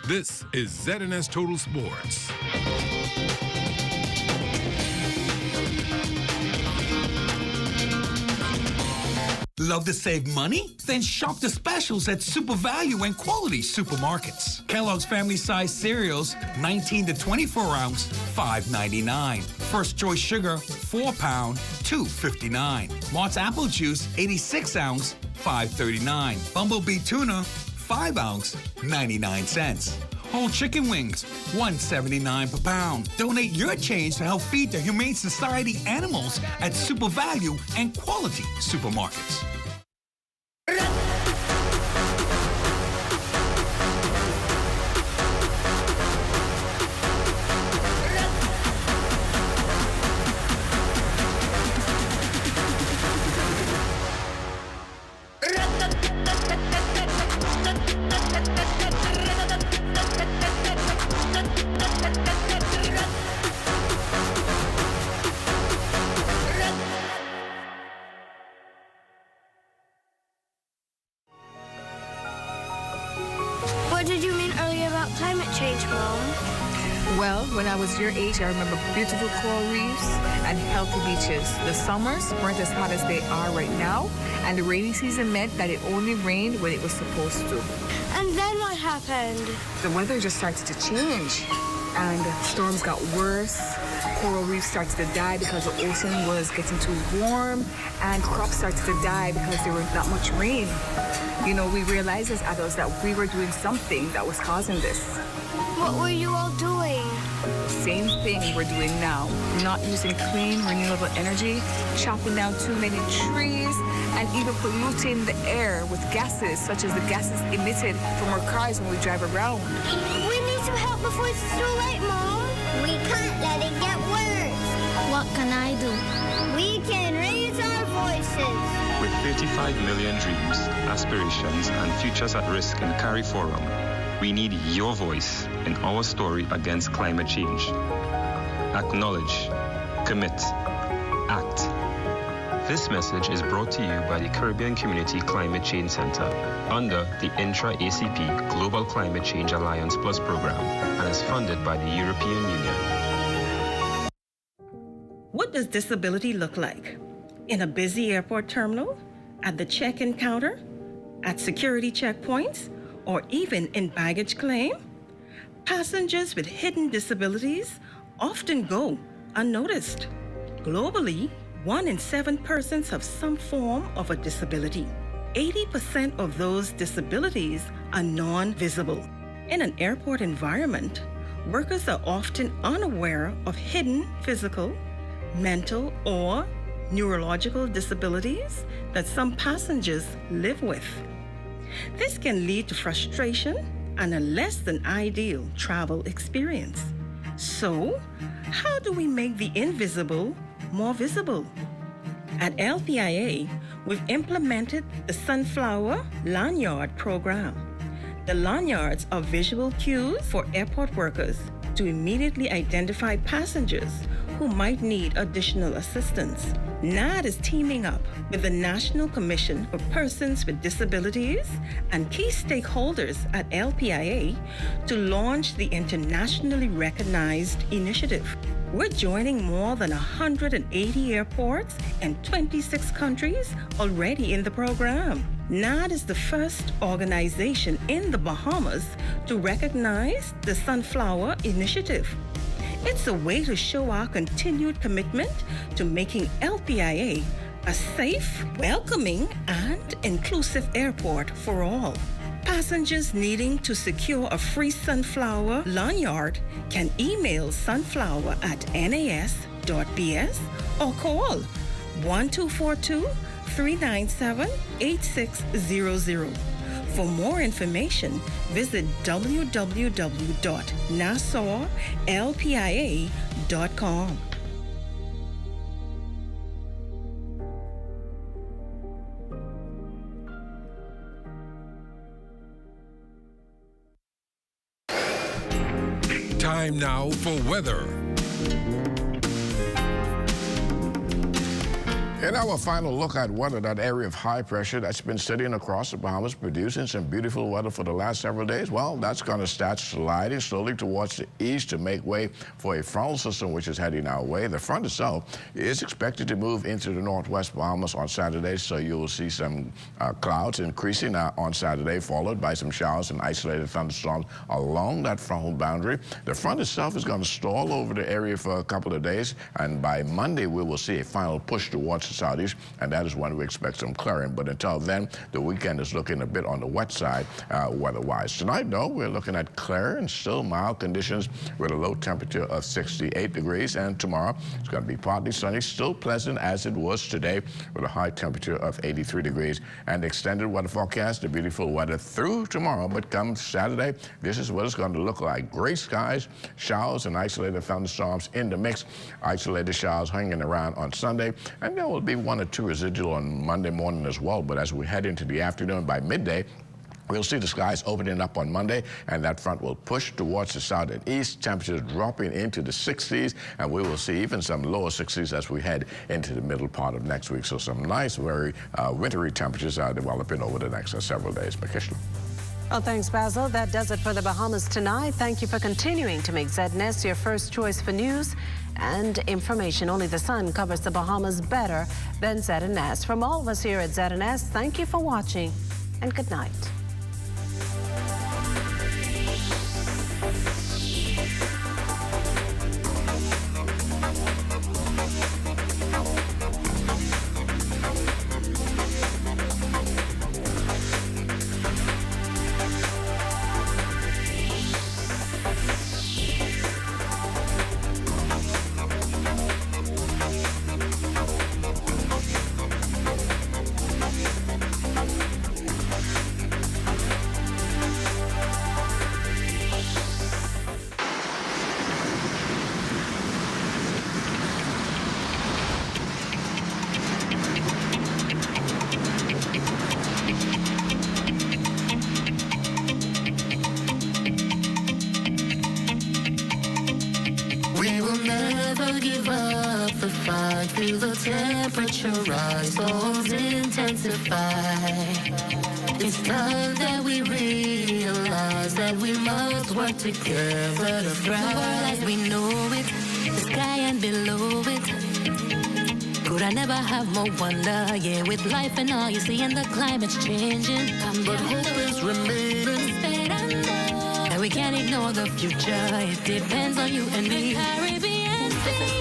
This is ZNS Total Sports. Love to save money? Then shop the specials at Super Value and Quality Supermarkets. Kellogg's Family Size Cereals, 19 to 24 ounce, $5.99. First Choice Sugar, 4 pound, $2.59. Mott's Apple Juice, 86 ounce, $5.39. Bumblebee Tuna, 5 ounce, 99 cents. Whole chicken wings, $1.79 per pound. Donate your change to help feed the Humane Society animals at Super Value and Quality Supermarkets. What did you mean earlier about climate change, Mom? Well, when I was your age, I remember beautiful coral reefs and healthy beaches. The summers weren't as hot as they are right now, and the rainy season meant that it only rained when it was supposed to. And then what happened? The weather just started to change, and storms got worse. Coral reefs started to die because the ocean was getting too warm, and crops started to die because there was not much rain. You know, we realized as adults that we were doing something that was causing this. What were you all doing? Same thing we're doing now. Not using clean, renewable energy, chopping down too many trees, and even polluting the air with gases, such as the gases emitted from our cars when we drive around. We need some help before it's too late, Mom. We can't let it get worse. What can I do? We can raise our voices. With 35 million dreams, aspirations, and futures at risk in Carry Forum, we need your voice in our story against climate change. Acknowledge, commit, act. This message is brought to you by the Caribbean Community Climate Change Center under the Intra-ACP Global Climate Change Alliance Plus program and is funded by the European Union. What does disability look like? In a busy airport terminal, at the check-in counter, at security checkpoints, or even in baggage claim? Passengers with hidden disabilities often go unnoticed. Globally, 1 in 7 persons have some form of a disability. 80% of those disabilities are non-visible. In an airport environment, workers are often unaware of hidden physical, mental, or neurological disabilities that some passengers live with. This can lead to frustration and a less than ideal travel experience. So, how do we make the invisible more visible? At LPIA, we've implemented the Sunflower Lanyard program. The lanyards are visual cues for airport workers to immediately identify passengers who might need additional assistance. NAD is teaming up with the National Commission for Persons with Disabilities and key stakeholders at LPIA to launch the internationally recognized initiative. We're joining more than 180 airports and 26 countries already in the program. NAD is the first organization in the Bahamas to recognize the Sunflower Initiative. It's a way to show our continued commitment to making LPIA a safe, welcoming, and inclusive airport for all. Passengers needing to secure a free Sunflower lanyard can email sunflower@nas.bs or call 1242-397-8600. For more information, visit www.nassauLPIA.com. Time now for weather. In our final look at weather, that area of high pressure that's been sitting across the Bahamas producing some beautiful weather for the last several days, well, that's going to start sliding slowly towards the east to make way for a frontal system which is heading our way. The front itself is expected to move into the northwest Bahamas on Saturday, so you will see some clouds increasing on Saturday, followed by some showers and isolated thunderstorms along that frontal boundary. The front itself is going to stall over the area for a couple of days, and by Monday we will see a final push towards the southeast, and that is when we expect some clearing. But until then, the weekend is looking a bit on the wet side weather-wise. Tonight, though, we're looking at clear and still mild conditions with a low temperature of 68 degrees, and tomorrow it's going to be partly sunny, still pleasant as it was today, with a high temperature of 83 degrees. And extended weather forecast, the beautiful weather through tomorrow, but come Saturday, this is what it's going to look like. Gray skies, showers, and isolated thunderstorms in the mix. Isolated showers hanging around on Sunday, and there will be one or two residual on Monday morning as well. But as we head into the afternoon, by midday, we'll see the skies opening up on Monday, and that front will push towards the south and east, temperatures dropping into the 60s, and we will see even some lower 60s as we head into the middle part of next week. So some nice, very wintry temperatures are developing over the next several days. Vocational. Well, thanks, Basil. That does it for the Bahamas tonight. Thank you for continuing to make ZNS your first choice for news and information. Only the sun covers the Bahamas better than ZNS. From all of us here at ZNS, thank you for watching and good night. Feel the temperature rise, thoughts intensify. It's time that we realize that we must work together to thrive. The world as we know it, the sky and below it. Could I never have more wonder? Yeah, with life and all you see, and the climate's changing. But hope is remaining. And we can't ignore the future. It depends on you and me. The Caribbean Sea.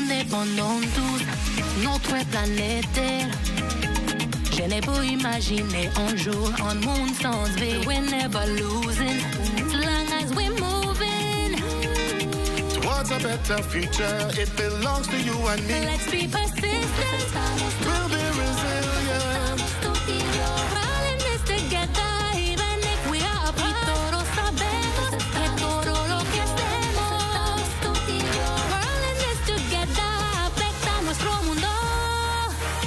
Dépendons tous, notre planète. Je n'ai pas imaginé un jour un monde sans vie. We're never losing, as long as we're moving towards a better future. It belongs to you and me. Let's be persistent. We'll be resilient. We're all in this together, even if we are apart. Y todos sabemos que todo lo que hacemos. We're all in this together, afecta nuestro mundo.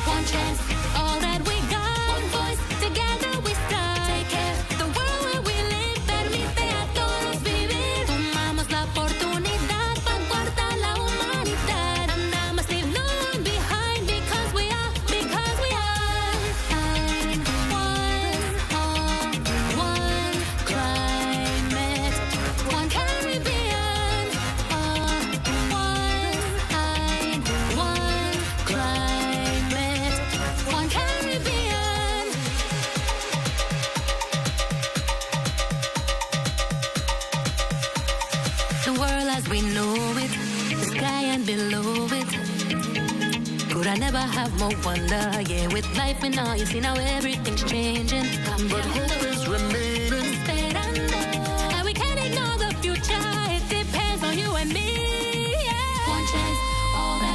One chance, all that we got. One voice, together we start. Take care, the world where we live permite a todos vivir. Tomamos la oportunidad para guardar la humanidad. And I must leave no one behind because we are one. and below it. Could I never have more wonder? Yeah, with life and all, you see now everything's changing. But hope is remaining. And we can't ignore the future. It depends on you and me. Yeah. One chance, all that